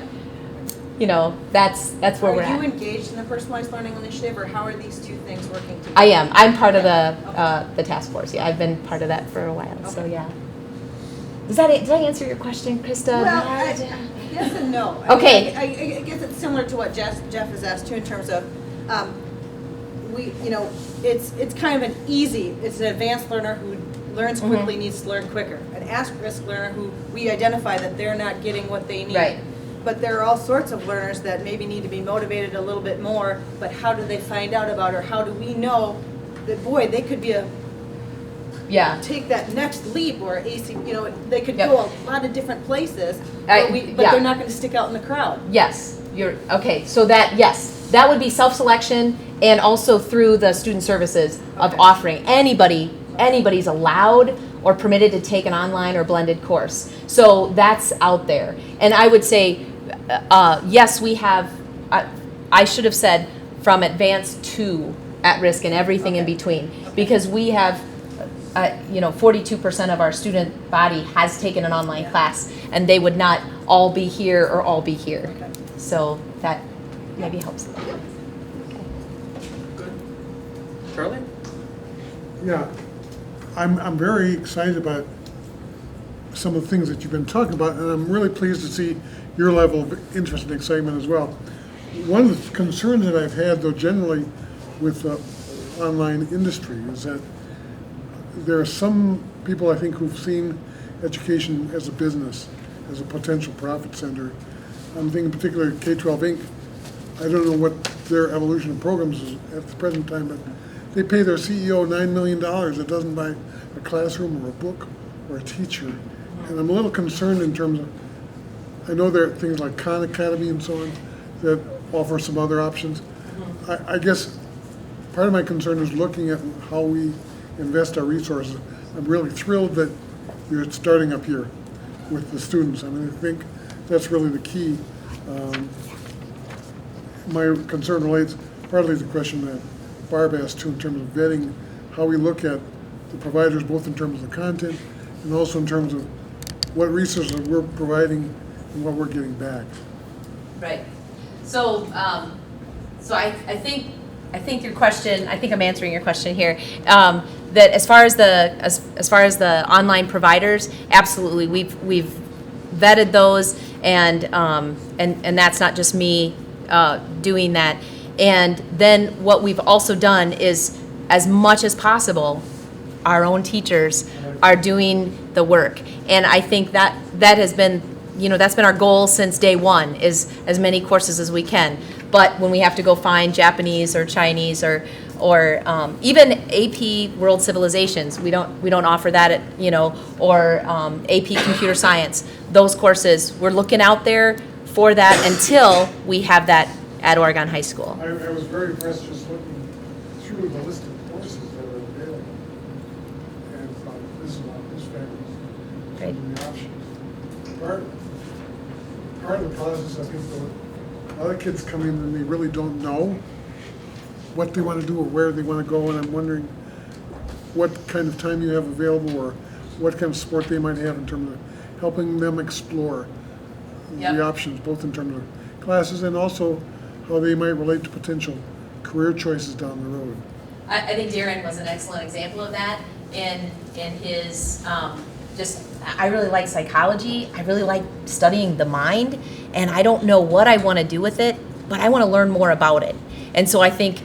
that's where we're at. Are you engaged in the personalized learning initiative, or how are these 2 things working together? I am. I'm part of the task force. Yeah, I've been part of that for a while. Okay. So yeah. Did I answer your question, Krista? Well, yes and no. Okay. I guess it's similar to what Jeff has asked too, in terms of it's kind of it's an advanced learner who learns quickly, needs to learn quicker. An at-risk learner who we identify that they're not getting what they need. Right. But there are all sorts of learners that maybe need to be motivated a little bit more, but how do they find out about it, or how do we know that, boy, they could be take that next leap, or they could go a lot of different places, but they're not going to stick out in the crowd. Yes, okay. So that would be self-selection, and also through the student services of offering anybody's allowed or permitted to take an online or blended course. So that's out there. And I would say, yes, we have, I should have said from advanced to at-risk and everything in between, because we have 42% of our student body has taken an online class, and they would not all be here or all be here. Okay. So that maybe helps. Okay. Good. Charlie? Yeah, I'm very excited about some of the things that you've been talking about, and I'm really pleased to see your level of interest and excitement as well. One of the concerns that I've had, though, generally with the online industry is that there are some people, I think, who've seen education as a business, as a potential profit center, I'm thinking particularly K-12 Inc. I don't know what their evolution of programs is at the present time, but they pay their CEO $9 million. It doesn't buy a classroom or a book or a teacher. And I'm a little concerned in terms of, I know there are things like Khan Academy and so on that offer some other options. I guess part of my concern is looking at how we invest our resources. I'm really thrilled that you're starting up here with the students. I mean, I think that's really the key. My concern relates partly to the question that Barb asked too, in terms of vetting how we look at the providers, both in terms of the content and also in terms of what resources we're providing and what we're getting back. Right. So, I think your question. I think I'm answering your question here. That as far as the online providers, absolutely, we've vetted those, and that's not just me doing that. And then what we've also done is, as much as possible, our own teachers are doing the work, and I think that has been, that's been our goal since day one, is as many courses as we can. But when we have to go find Japanese or Chinese or even AP World Civilizations, we don't offer that or AP Computer Science. Those courses, we're looking out there for that until we have that at Oregon High School. I was very impressed just looking through the list of courses that are available, and thought, this is fabulous. Great. The options. Part of the process, I think, a lot of kids come in and they really don't know what they want to do or where they want to go, and I'm wondering what kind of time you have available or what kind of support they might have in terms of helping them explore the options, both in terms of classes and also how they might relate to potential career choices down the road. I think Darren was an excellent example of that in his I really like psychology. I really like studying the mind, and I don't know what I want to do with it, but I want to learn more about it. And so I think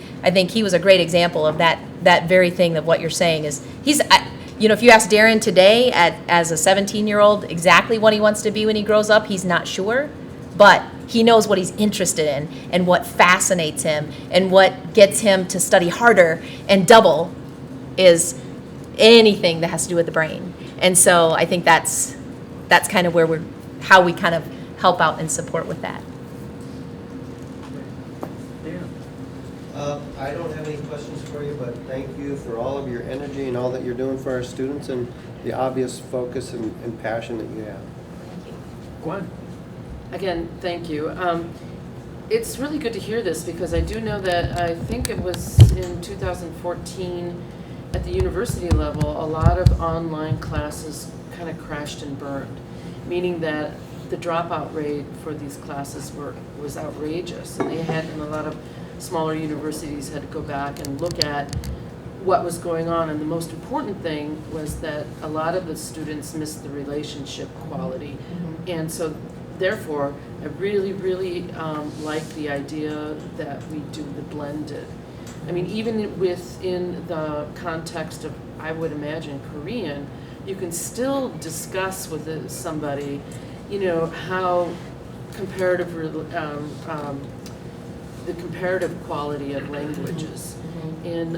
he was a great example of that very thing of what you're saying is if you ask Darren today as a 17-year-old exactly what he wants to be when he grows up, he's not sure, but he knows what he's interested in and what fascinates him and what gets him to study harder and double is anything that has to do with the brain. And so I think that's kind of how we kind of help out and support with that. I don't have any questions for you, but thank you for all of your energy and all that you're doing for our students and the obvious focus and passion that you have. Gwen. Again, thank you. It's really good to hear this because I do know that I think it was in 2014 at the university level, a lot of online classes kind of crashed and burned, meaning that the dropout rate for these classes was outrageous, and a lot of smaller universities had to go back and look at what was going on, and the most important thing was that a lot of the students missed the relationship quality, and so therefore I really, really like the idea that we do the blended. I mean, even within the context of, I would imagine, Korean, you can still discuss with somebody, how comparative, the comparative quality of languages, and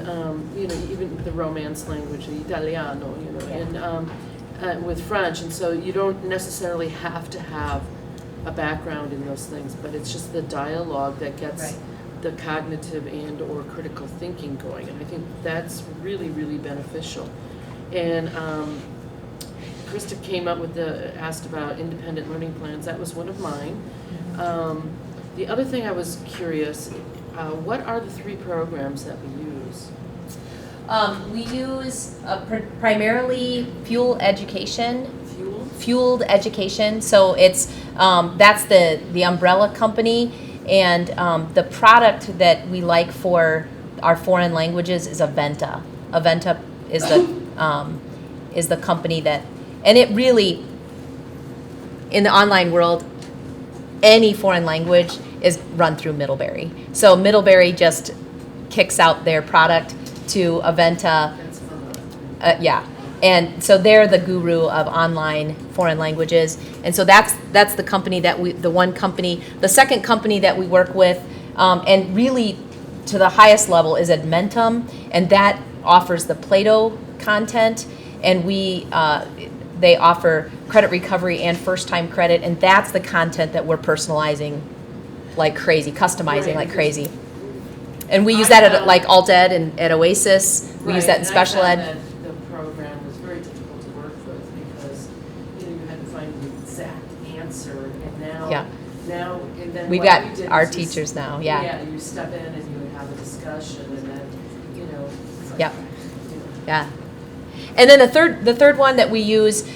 even the Romance language, the Italiano, and with French, and so you don't necessarily have to have a background in those things, but it's just the dialogue that gets the cognitive and or critical thinking going, and I think that's really, really beneficial. And Krista came up with asked about independent learning plans. That was one of mine. The other thing I was curious, what are the 3 programs that we use? We use primarily Fueled Education. Fueled Education. So it's that's the umbrella company, and the product that we like for our foreign languages is Aventa. Aventa is the company that, and it really, in the online world, any foreign language is run through Middlebury. So Middlebury just kicks out their product to Aventa. And so they're the guru of online foreign languages. And so that's the company the second company that we work with, and really to the highest level is Edmentum, and that offers the Plato content, and they offer credit recovery and first-time credit, and that's the content that we're personalizing like crazy, customizing like crazy. And we use that at like Alt Ed and at Oasis. We use that in special ed. That the program was very difficult to work with because you had to find the exact answer, and now Yeah. and then We've what got we did our was teachers now, yeah. Yeah, you step in and you would have a discussion, and then it's like, Yep. Yeah. And then the third one that we use,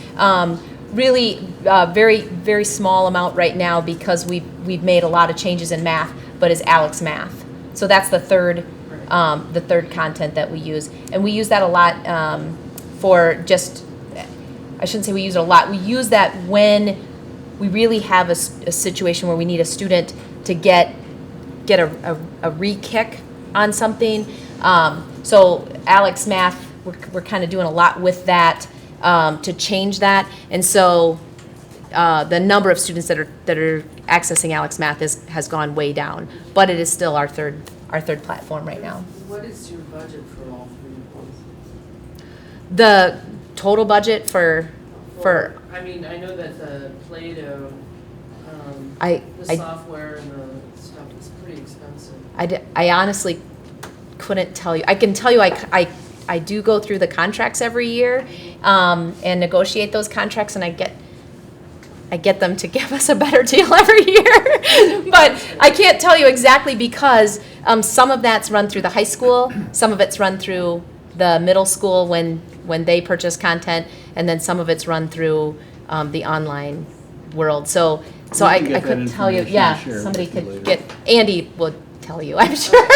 really very, very small amount right now because we've made a lot of changes in math, but is Alex Math. So that's the third content that we use. And we use that a lot for just, I shouldn't say we use it a lot, we use that when we really have a situation where we need a student to get a re-kick on something. So Alex Math, we're kind of doing a lot with that to change that, and so the number of students that are accessing Alex Math has gone way down, but it is still our third platform right now. What is your budget for all three of those? The total budget for I mean, I know that the Play-Doh, I software and the stuff is pretty expensive. I honestly couldn't tell you. I can tell you I do go through the contracts every year and negotiate those contracts, and I get them to give us a better deal every year. But I can't tell you exactly because some of that's run through the high school, some of it's run through the middle school when they purchase content, and then some of it's run through the online world. So I couldn't tell you. Yeah, somebody could get, Andy will tell you, I'm sure.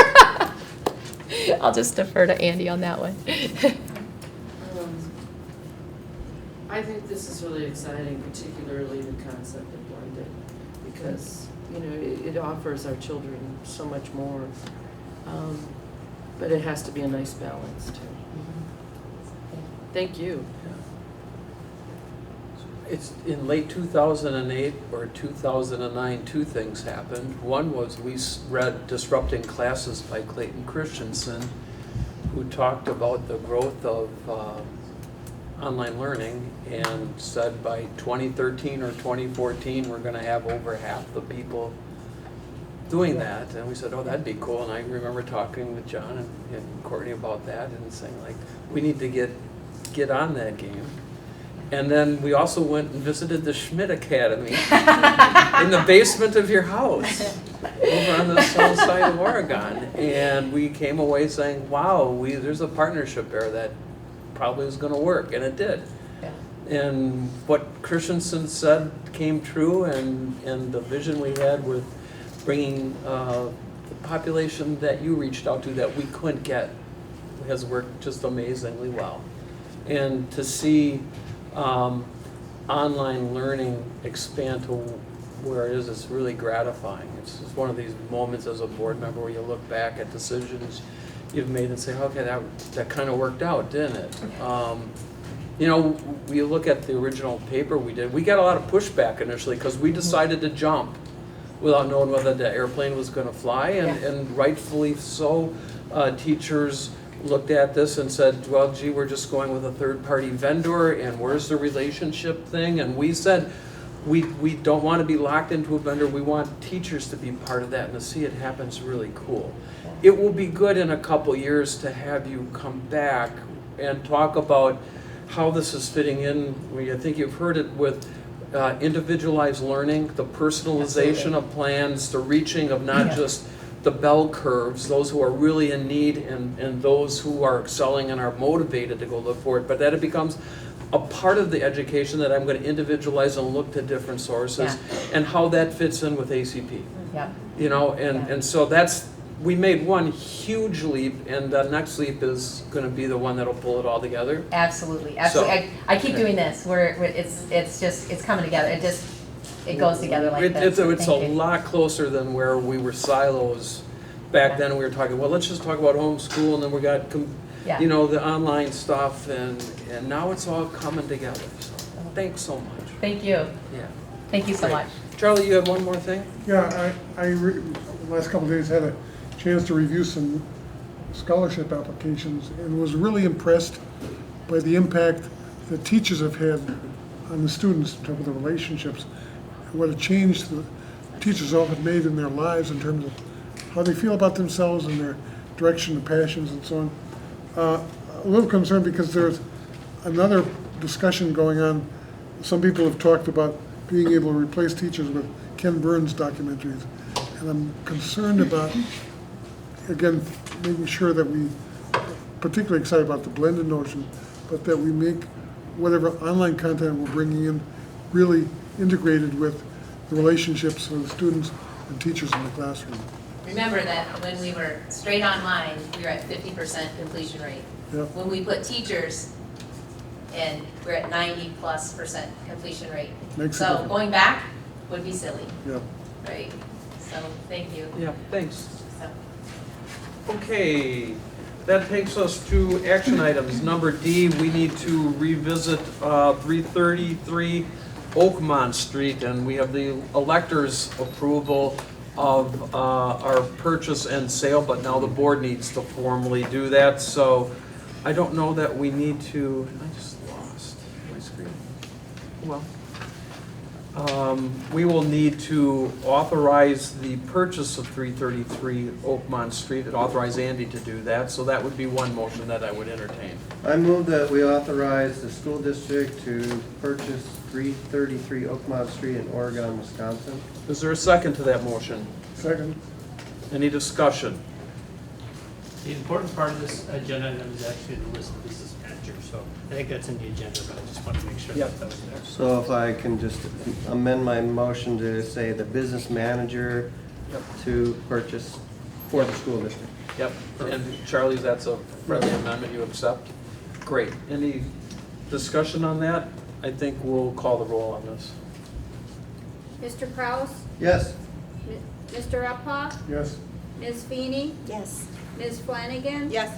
I'll just defer to Andy on that one. I think this is really exciting, particularly the concept of blended, because it offers our children so much more, but it has to be a nice balance too. Thank you. It's in late 2008 or 2009, two things happened. One was we read Disrupting Classes by Clayton Christensen, who talked about the growth of online learning and said by 2013 or 2014 we're going to have over half the people doing that. And we said, oh, that'd be cool. And I remember talking with John and Courtney about that and saying, like, we need to get on that game. And then we also went and visited the Schmidt Academy in the basement of your house over on the south side of Oregon. And we came away saying, wow, there's a partnership there that probably was going to work, and it did. Yeah. And what Christensen said came true, and the vision we had with bringing the population that you reached out to that we couldn't get has worked just amazingly well. And to see online learning expand to where it is, it's really gratifying. It's just one of these moments as a board member where you look back at decisions you've made and say, okay, that kind of worked out, didn't it? We look at the original paper we did, we got a lot of pushback initially because we decided to jump without knowing whether the airplane was going to fly, and rightfully so. Teachers looked at this and said, well, gee, we're just going with a third-party vendor, and where's the relationship thing? And we said, we don't want to be locked into a vendor. We want teachers to be part of that, and to see it happen is really cool. It will be good in a couple years to have you come back and talk about how this is fitting in. I think you've heard it with individualized learning, the personalization of plans, the reaching of not just the bell curves, those who are really in need and those who are excelling and are motivated to go look for it, but that it becomes a part of the education that I'm going to individualize and look to different sources and how that fits in with ACP. And so we made one huge leap, and the next leap is going to be the one that'll pull it all together. Absolutely. So, I keep doing this. It's coming together. It goes together like this. It's a lot closer than where we were silos back then. We were talking, well, let's just talk about homeschool, and then we got Yeah. you know, the online stuff, and now it's all coming together. So thanks so much. Thank you. Yeah. Thank you so Great. much. Charlie, you had one more thing? Yeah, the last couple of days had a chance to review some scholarship applications and was really impressed by the impact that teachers have had on the students in terms of the relationships, and what a change the teachers all have made in their lives in terms of how they feel about themselves and their direction and passions and so on. A little concerned because there's another discussion going on. Some people have talked about being able to replace teachers with Ken Burns documentaries. And I'm concerned about, again, making sure that we, particularly excited about the blended notion, but that we make whatever online content we're bringing in really integrated with the relationships of the students and teachers in the classroom. Remember that when we were straight online, we were at 50% completion rate. Yep. When we put teachers in, we're at 90+% completion rate. Makes a So difference. going back would be silly, Yeah. right? So thank you. Yeah, thanks. So. Okay, that takes us to action items. Number D, we need to revisit 333 Oakmont Street, and we have the electors' approval of our purchase and sale, but now the board needs to formally do that, so I don't know that we need to, I just lost my screen. Well, we will need to authorize the purchase of 333 Oakmont Street and authorize Andy to do that, so that would be one motion that I would entertain. I move that we authorize the school district to purchase 333 Oakmont Street in Oregon, Wisconsin. Is there a second to that motion? Second. Any discussion? The important part of this agenda item is actually the list of business managers, so I think that's in the agenda, but I just wanted to make sure that was there. So if I can just amend my motion to say the business manager to purchase for the school district. Yep, and Charlie, that's a friendly amendment you accept? Great. Any discussion on that? I think we'll call the roll on this. Mr. Kraus? Yes. Mr. Uphoff? Yes. Ms. Feeney? Yes. Ms. Flanagan? Yes.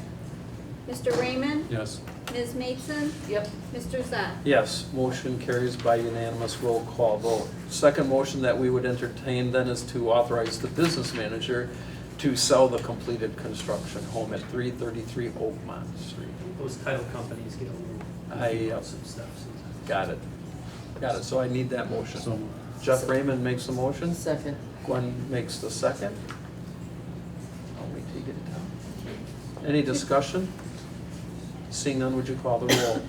Mr. Raymond? Yes. Ms. Mason? Yep. Mr. Zak? Yes, motion carries by unanimous roll call vote. Second motion that we would entertain then is to authorize the business manager to sell the completed construction home at 333 Oakmont Street. Those title companies get a little some stuff sometimes. Got it. Got it, so I need that motion. So Jeff Raymond makes the motion. Second. Gwen makes the second. I'll wait till you get it down. Any discussion? Seeing none, would you call the roll?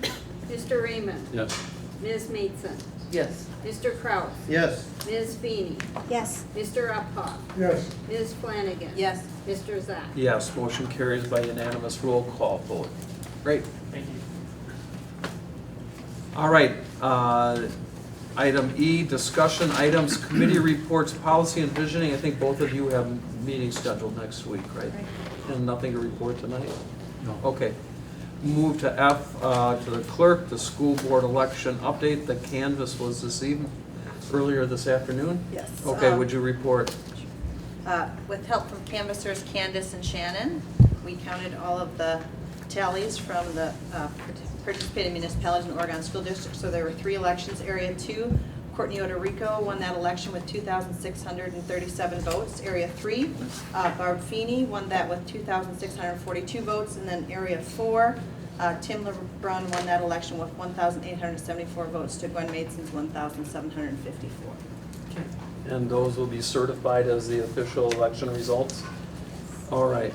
Mr. Raymond? yes. Ms. Mason? Yes. Mr. Kraus? Yes. Ms. Feeney? Yes. Mr. Uphoff? Yes. Ms. Flanagan? Yes. Mr. Zak? Yes, motion carries by unanimous roll call vote. Great. Thank you. All right, item E, discussion items, committee reports, policy and visioning. I think both of you have meetings scheduled next week, right? And nothing to report tonight? No. Okay. Move to F, to the clerk, the school board election update. The canvas was this evening, earlier this afternoon? Yes. Okay, would you report? With help from canvassers Candace and Shannon, we counted all of the tallies from the participating municipalities in Oregon School District. So there were 3 elections. Area 2, Courtney Odorico won that election with 2,637 votes. Area 3, Barb Feeney won that with 2,642 votes. And then Area 4, Tim LeBrun won that election with 1,874 votes to Gwen Mason's 1,754. And those will be certified as the official election results? All right.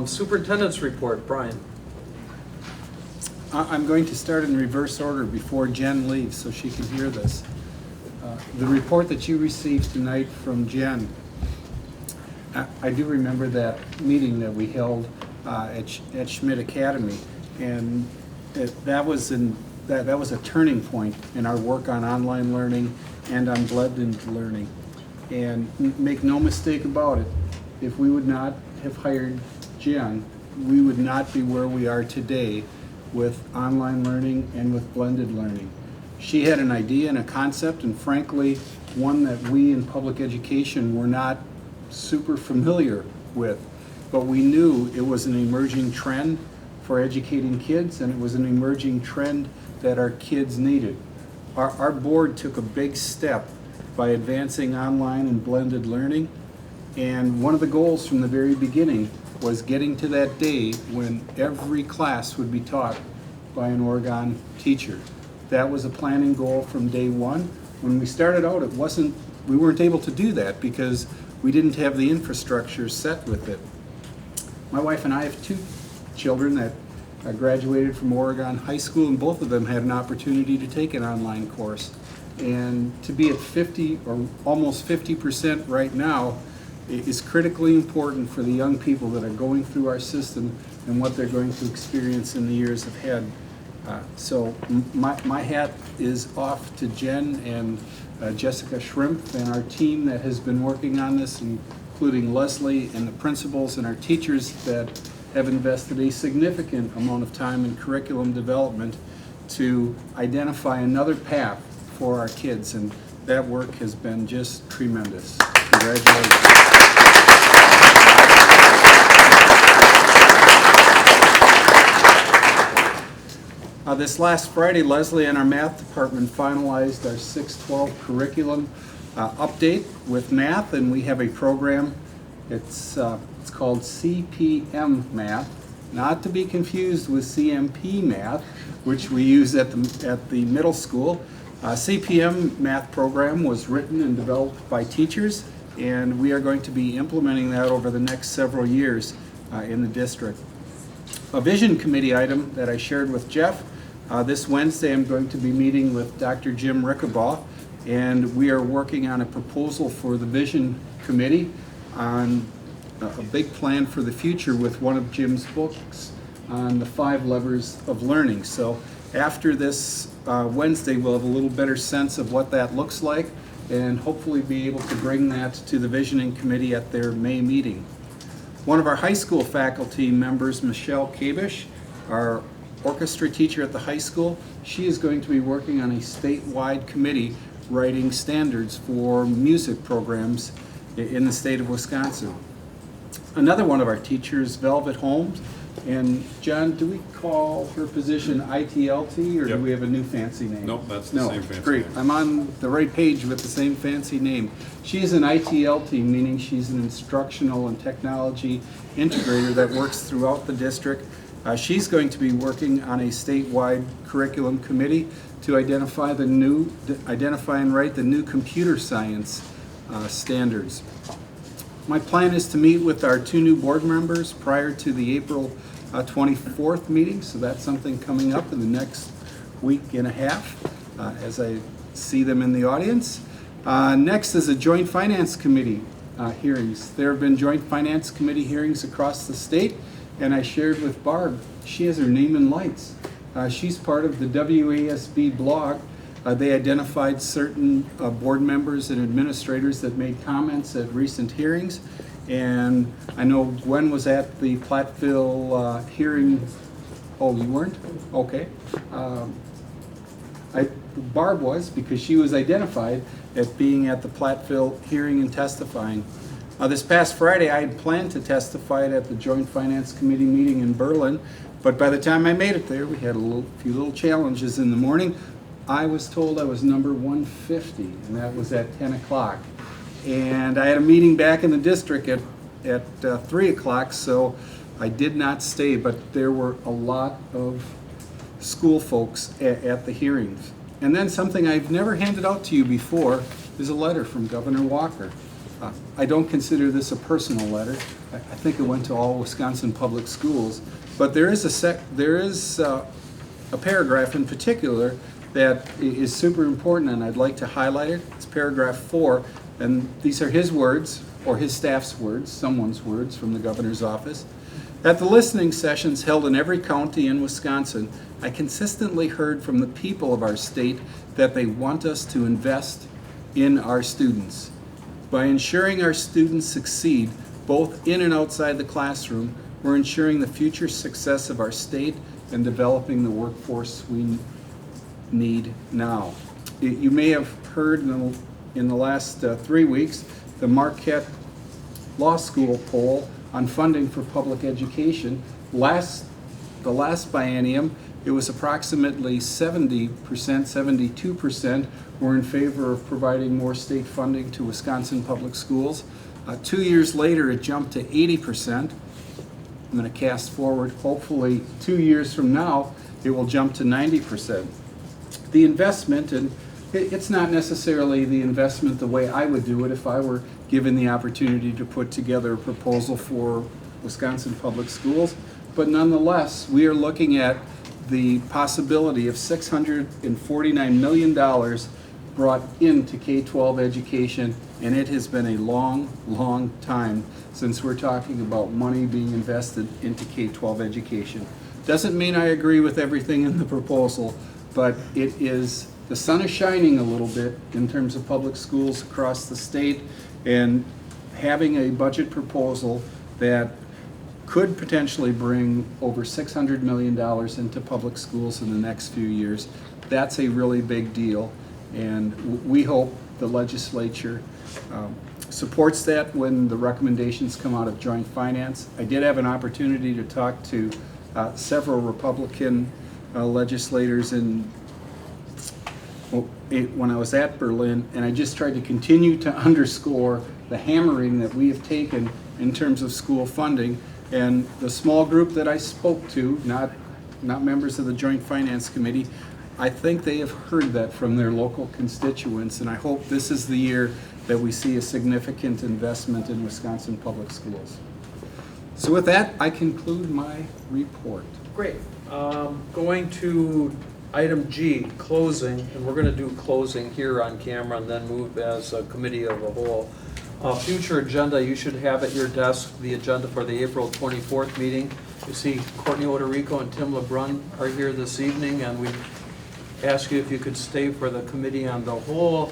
Superintendent's report, Brian. I'm going to start in reverse order before Jen leaves so she can hear this. The report that you received tonight from Jen, I do remember that meeting that we held at Schmidt Academy, and that was a turning point in our work on online learning and on blended learning. And make no mistake about it, if we would not have hired Jen, we would not be where we are today with online learning and with blended learning. She had an idea and a concept, and frankly, one that we in public education were not super familiar with. but we knew it was an emerging trend for educating kids, and it was an emerging trend that our kids needed. Our board took a big step by advancing online and blended learning, and one of the goals from the very beginning was getting to that day when every class would be taught by an Oregon teacher. That was a planning goal from day one. When we started out, we weren't able to do that because we didn't have the infrastructure set with it. My wife and I have 2 children that graduated from Oregon High School, and both of them had an opportunity to take an online course. And to be at 50 or almost 50% right now is critically important for the young people that are going through our system and what they're going to experience in the years ahead. So my hat is off to Jen and Jessica Shrimp and our team that has been working on this, including Leslie and the principals and our teachers that have invested a significant amount of time in curriculum development to identify another path for our kids, and that work has been just tremendous. Congratulations. This last Friday, Leslie and our math department finalized our 6-12 curriculum update with math, and we have a program. It's called CPM Math, not to be confused with CMP Math, which we use at the middle school. CPM Math program was written and developed by teachers, and we are going to be implementing that over the next several years in the district. A vision committee item that I shared with Jeff. This Wednesday I'm going to be meeting with Dr. Jim Rickabaugh, and we are working on a proposal for the vision committee on a big plan for the future with one of Jim's books on the 5 levers of learning. So after this Wednesday we'll have a little better sense of what that looks like and hopefully be able to bring that to the visioning committee at their May meeting. One of our high school faculty members, Michelle Kabish, our orchestra teacher at the high school, she is going to be working on a statewide committee writing standards for music programs in the state of Wisconsin. Another one of our teachers, Velvet Holmes, and John, do we call her position ITLT, or do we have a new fancy name? Nope, that's the same fancy great. name. I'm on the right page with the same fancy name. She is an ITLT, meaning she's an instructional and technology integrator that works throughout the district. She's going to be working on a statewide curriculum committee to identify and write the new computer science standards. My plan is to meet with our 2 new board members prior to the April 24th meeting, so that's something coming up in the next week and a half as I see them in the audience. Next is a joint finance committee hearings. There have been joint finance committee hearings across the state, and I shared with Barb, she has her name in lights. She's part of the WASB blog. They identified certain board members and administrators that made comments at recent hearings, and I know Gwen was at the Platteville hearing. Oh, you weren't? Okay. Barb was, because she was identified at being at the Platteville hearing and testifying. This past Friday, I had planned to testify at the Joint Finance Committee meeting in Berlin, but by the time I made it there, we had a few little challenges in the morning. I was told I was number 150, and that was at 10 o'clock. And I had a meeting back in the district at 3 o'clock, so I did not stay, but there were a lot of school folks at the hearings. And then something I've never handed out to you before is a letter from Governor Walker. I don't consider this a personal letter. I think it went to all Wisconsin public schools, but there is a paragraph in particular that is super important, and I'd like to highlight it. It's paragraph 4, and these are his words, or his staff's words, someone's words from the governor's office. At the listening sessions held in every county in Wisconsin, I consistently heard from the people of our state that they want us to invest in our students. By ensuring our students succeed both in and outside the classroom, we're ensuring the future success of our state and developing the workforce we need now. You may have heard in the last 3 weeks, the Marquette Law School poll on funding for public education. The last biennium, it was approximately 70%, 72% were in favor of providing more state funding to Wisconsin public schools. 2 years later, it jumped to 80%. I'm going to cast forward, hopefully 2 years from now, it will jump to 90%. The investment, and it's not necessarily the investment the way I would do it if I were given the opportunity to put together a proposal for Wisconsin public schools, but nonetheless, we are looking at the possibility of $649 million brought into K-12 education, and it has been a long, long time since we're talking about money being invested into K-12 education. Doesn't mean I agree with everything in the proposal, but the sun is shining a little bit in terms of public schools across the state, and having a budget proposal that could potentially bring over $600 million into public schools in the next few years. That's a really big deal, and we hope the legislature supports that when the recommendations come out of joint finance. I did have an opportunity to talk to several Republican legislators when I was at Berlin, and I just tried to continue to underscore the hammering that we have taken in terms of school funding. And the small group that I spoke to, not members of the Joint Finance Committee, I think they have heard that from their local constituents, and I hope this is the year that we see a significant investment in Wisconsin public schools. So with that, I conclude my report. Great. Going to item G, closing, and we're going to do closing here on camera and then move as a committee of a whole. Future agenda, you should have at your desk the agenda for the April 24th meeting. You see Courtney Odorico and Tim LeBrun are here this evening, and we ask you if you could stay for the committee on the whole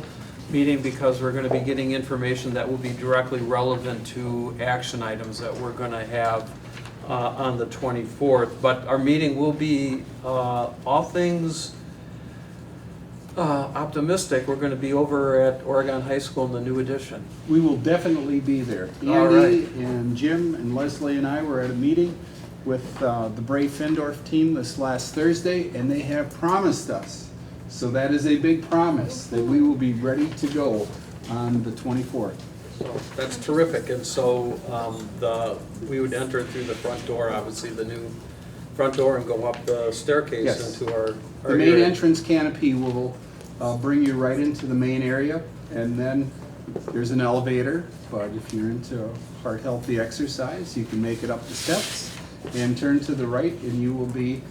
meeting, because we're going to be getting information that will be directly relevant to action items that we're going to have on the 24th. But our meeting will be all things optimistic. We're going to be over at Oregon High School in the new addition. We will definitely be there. All right. Andy and Jim and Leslie and I were at a meeting with the Brave Findorf team this last Thursday, and they have promised us, so that is a big promise, that we will be ready to go on the 24th. So that's terrific. And so we would enter through the front door, obviously the new front door, and go up the staircase Yes. into our The main area. entrance canopy will bring you right into the main area, and then there's an elevator, but if you're into heart-healthy exercise, you can make it up the steps and turn to the right, and you will be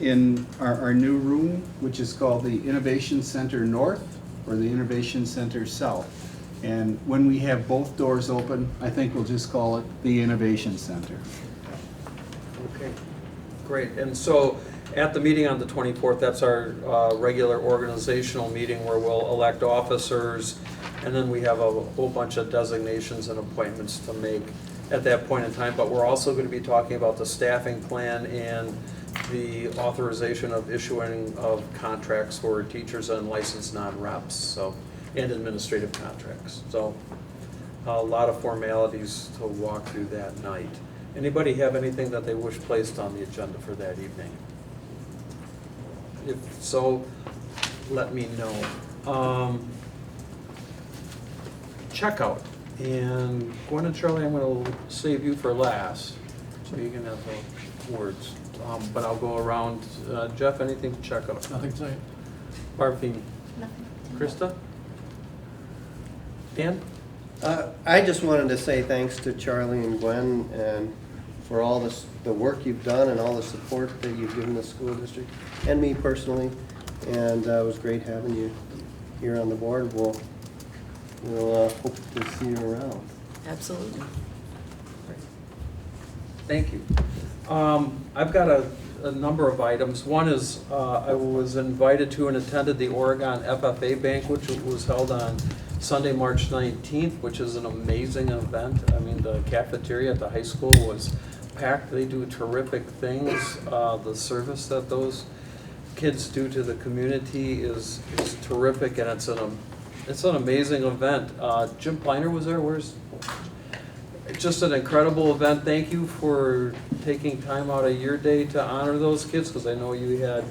in our new room, which is called the Innovation Center North or the Innovation Center South. And when we have both doors open, I think we'll just call it the Innovation Center. Okay, great. And so at the meeting on the 24th, that's our regular organizational meeting where we'll elect officers, and then we have a whole bunch of designations and appointments to make at that point in time. But we're also going to be talking about the staffing plan and the authorization of issuing of contracts for teachers and licensed non-reps, so, and administrative contracts. So a lot of formalities to walk through that night. Anybody have anything that they wish placed on the agenda for that evening? If so, let me know. Checkout. And Gwen and Charlie, I'm going to save you for last, so you can have the words. But I'll go around. Jeff, anything to check out? Nothing tonight. Barbie? Nothing. Krista? Dan? I just wanted to say thanks to Charlie and Gwen and for all the work you've done and all the support that you've given the school district and me personally. And it was great having you here on the board. We'll hope to see you around. Absolutely. Thank you. I've got a number of items. One is I was invited to and attended the Oregon FFA banquet, which was held on Sunday, March 19th, which is an amazing event. I mean, the cafeteria at the high school was packed. They do terrific things. The service that those kids do to the community is terrific, and it's an amazing event. Jim Pliner was there. just an incredible event. Thank you for taking time out of your day to honor those kids, because I know you had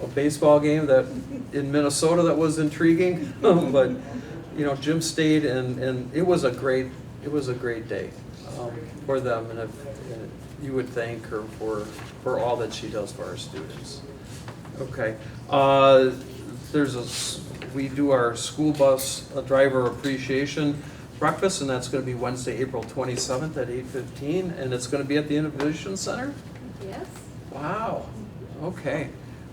a baseball game that in Minnesota that was intriguing. But you know, Jim stayed, and it was a great day for them, and you would thank her for all that she does for our students. Okay, we do our school bus driver appreciation breakfast, and that's going to be Wednesday, April 27th at 8:15, and it's going to be at the Innovation Center. Yes. Wow. Okay.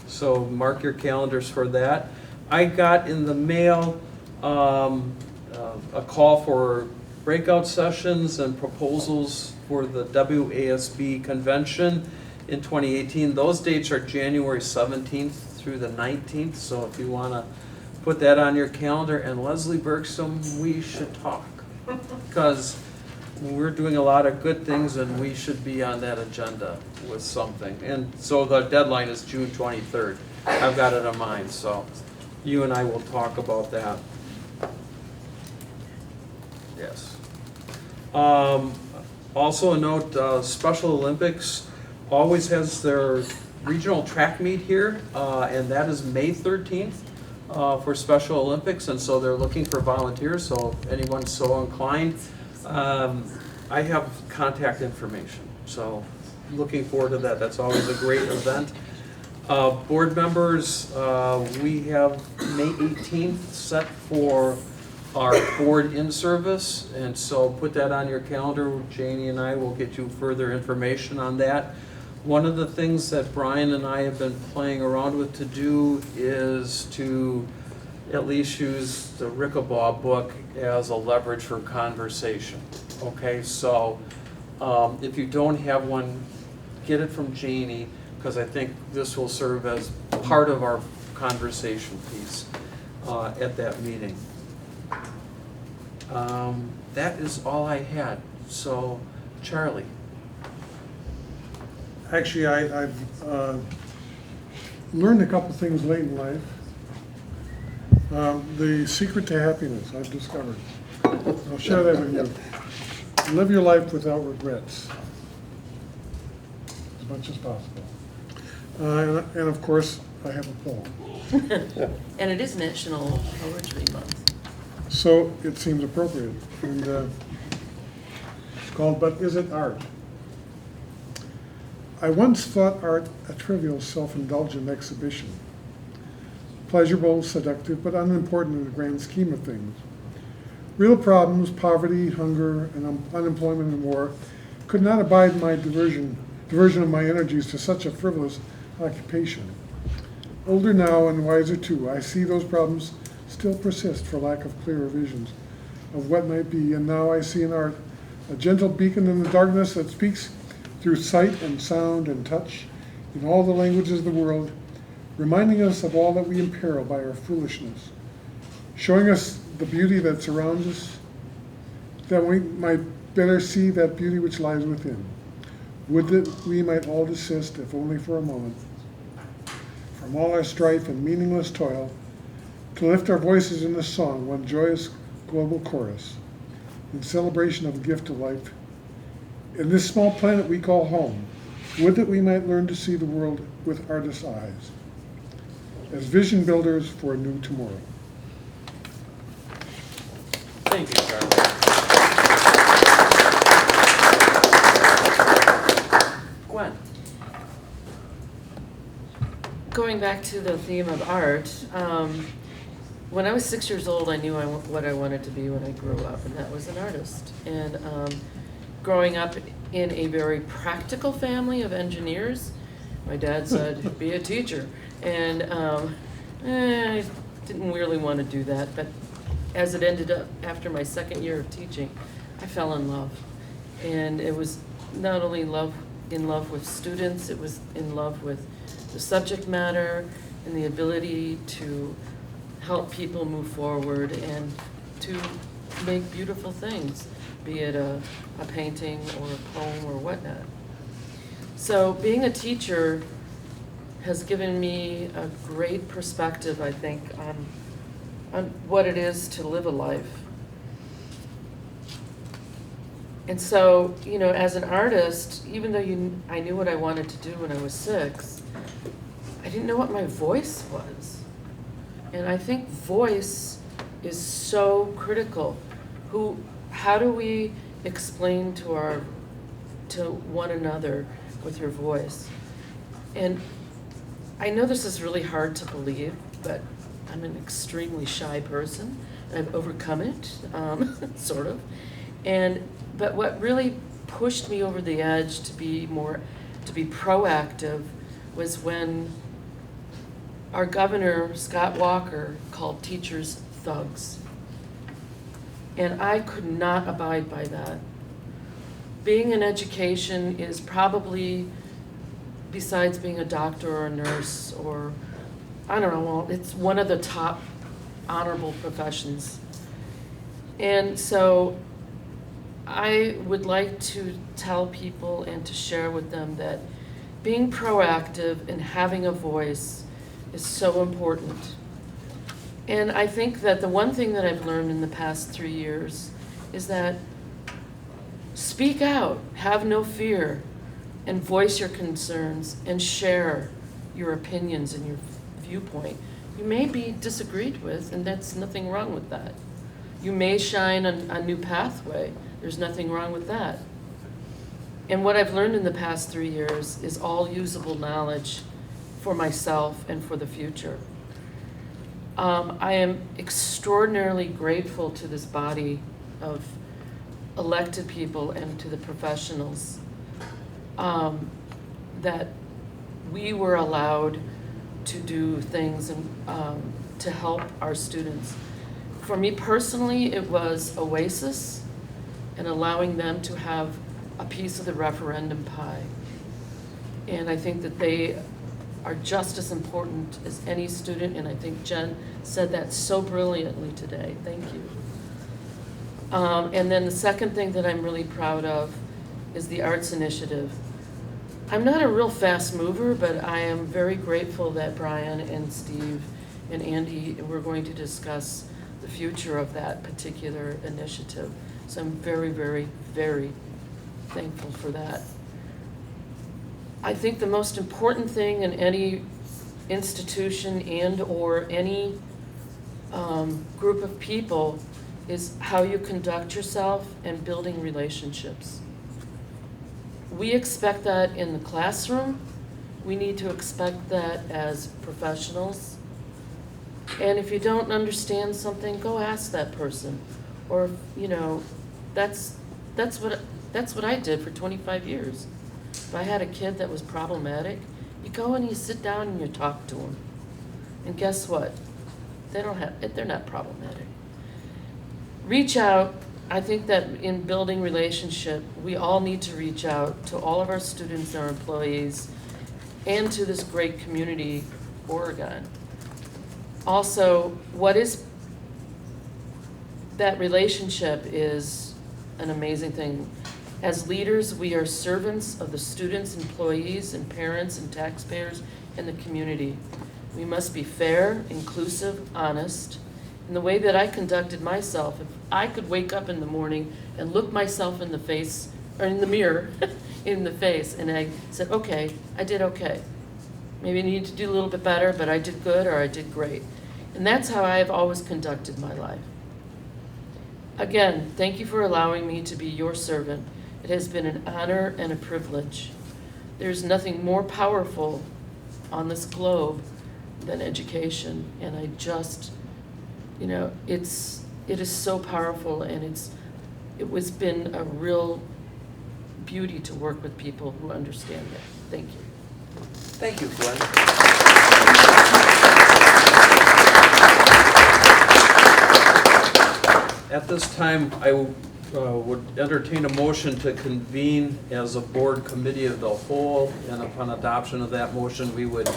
So mark your calendars for that. I got in the mail a call for breakout sessions and proposals for the WASB convention in 2018. Those dates are January 17th through the 19th. So if you want to put that on your calendar, and Leslie Bergstrom, we should talk, because we're doing a lot of good things and we should be on that agenda with something. And so the deadline is June 23rd. I've got it in mind, so you and I will talk about that. Yes. Also a note, Special Olympics always has their regional track meet here, and that is May 13th for Special Olympics, and so they're looking for volunteers, so if anyone's so inclined, I have contact information, so looking forward to that. That's always a great event. Board members, we have May 18th set for our board in-service, and so put that on your calendar. Janie and I will get you further information on that. One of the things that Brian and I have been playing around with to do is to at least use the Rickabaugh book as a leverage for conversation. Okay, so if you don't have one, get it from Janie, because I think this will serve as part of our conversation piece at that meeting. That is all I had. So, Charlie. Actually, I've learned a couple things late in life. The secret to happiness I've discovered. I'll share that with you. Live your life without regrets, as much as possible. And of course, I have a poem. And it is National Poetry Month. So it seems appropriate. And it's called But Is It Art? I once thought art a trivial, self-indulgent exhibition. Pleasurable, seductive, but unimportant in the grand scheme of things. Real problems, poverty, hunger, and unemployment and war could not abide my diversion of my energies to such a frivolous occupation. Older now and wiser too, I see those problems still persist for lack of clearer visions of what might be, and now I see in art a gentle beacon in the darkness that speaks through sight and sound and touch in all the languages of the world, reminding us of all that we imperil by our foolishness, showing us the beauty that surrounds us, that we might better see that beauty which lies within. Would that we might all desist, if only for a moment, from all our strife and meaningless toil, to lift our voices in a song, one joyous global chorus, in celebration of the gift of life. In this small planet we call home, would that we might learn to see the world with artist's eyes, as vision builders for a new tomorrow. Thank you, Charlie. Gwen. Going back to the theme of art, when I was 6 years old, I knew what I wanted to be when I grew up, and that was an artist. And growing up in a very practical family of engineers, my dad said, be a teacher. And I didn't really want to do that, but as it ended up, after my second year of teaching, I fell in love. And it was not only in love with students, it was in love with the subject matter and the ability to help people move forward and to make beautiful things, be it a painting or a poem or whatnot. So being a teacher has given me a great perspective, I think, on what it is to live a life. And so, as an artist, even though I knew what I wanted to do when I was 6, I didn't know what my voice was. And I think voice is so critical. How do we explain to one another with your voice? And I know this is really hard to believe, but I'm an extremely shy person. I've overcome it, sort of. But what really pushed me over the edge to be proactive was when our governor, Scott Walker, called teachers thugs. And I could not abide by that. Being in education is probably, besides being a doctor or a nurse or, I don't know, well, it's one of the top honorable professions. And so I would like to tell people and to share with them that being proactive and having a voice is so important. And I think that the one thing that I've learned in the past 3 years is that speak out, have no fear, and voice your concerns and share your opinions and your viewpoint. You may be disagreed with, and that's nothing wrong with that. You may shine a new pathway. There's nothing wrong with that. And what I've learned in the past 3 years is all usable knowledge for myself and for the future. I am extraordinarily grateful to this body of elected people and to the professionals that we were allowed to do things and to help our students. For me personally, it was Oasis and allowing them to have a piece of the referendum pie. And I think that they are just as important as any student, and I think Jen said that so brilliantly today. Thank you. And then the second thing that I'm really proud of is the Arts Initiative. I'm not a real fast mover, but I am very grateful that Brian and Steve and Andy were going to discuss the future of that particular initiative. So I'm very, very, very thankful for that. I think the most important thing in any institution and or any group of people is how you conduct yourself and building relationships. We expect that in the classroom. We need to expect that as professionals. And if you don't understand something, go ask that person. Or, that's what I did for 25 years. If I had a kid that was problematic, you go and you sit down and you talk to them. And guess what? They're not problematic. Reach out. I think that in building relationship, we all need to reach out to all of our students, our employees, and to this great community, Oregon. Also, what is that relationship is an amazing thing. As leaders, we are servants of the students, employees, and parents, and taxpayers, and the community. We must be fair, inclusive, honest. In the way that I conducted myself, if I could wake up in the morning and look myself in the face, or in the mirror, in the face, and I said, okay, I did okay. Maybe I need to do a little bit better, but I did good or I did great. And that's how I've always conducted my life. Again, thank you for allowing me to be your servant. It has been an honor and a privilege. There's nothing more powerful on this globe than education. And I just, it is so powerful, and it was been a real beauty to work with people who understand it. Thank you. Thank you, Gwen. At this time, I would entertain a motion to convene as a board committee of the whole, and upon adoption of that motion, we would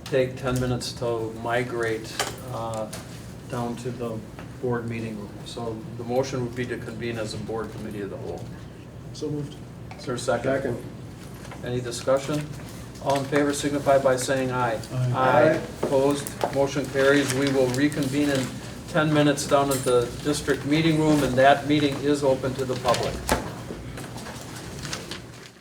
take 10 minutes to migrate down to the board meeting room. So the motion would be to convene as a board committee of the whole. So moved. Is there a second? Second. Any discussion? All in favor signify by saying aye. Aye. Aye. Opposed? Motion carries. We will reconvene in 10 minutes down at the district meeting room, and that meeting is open to the public.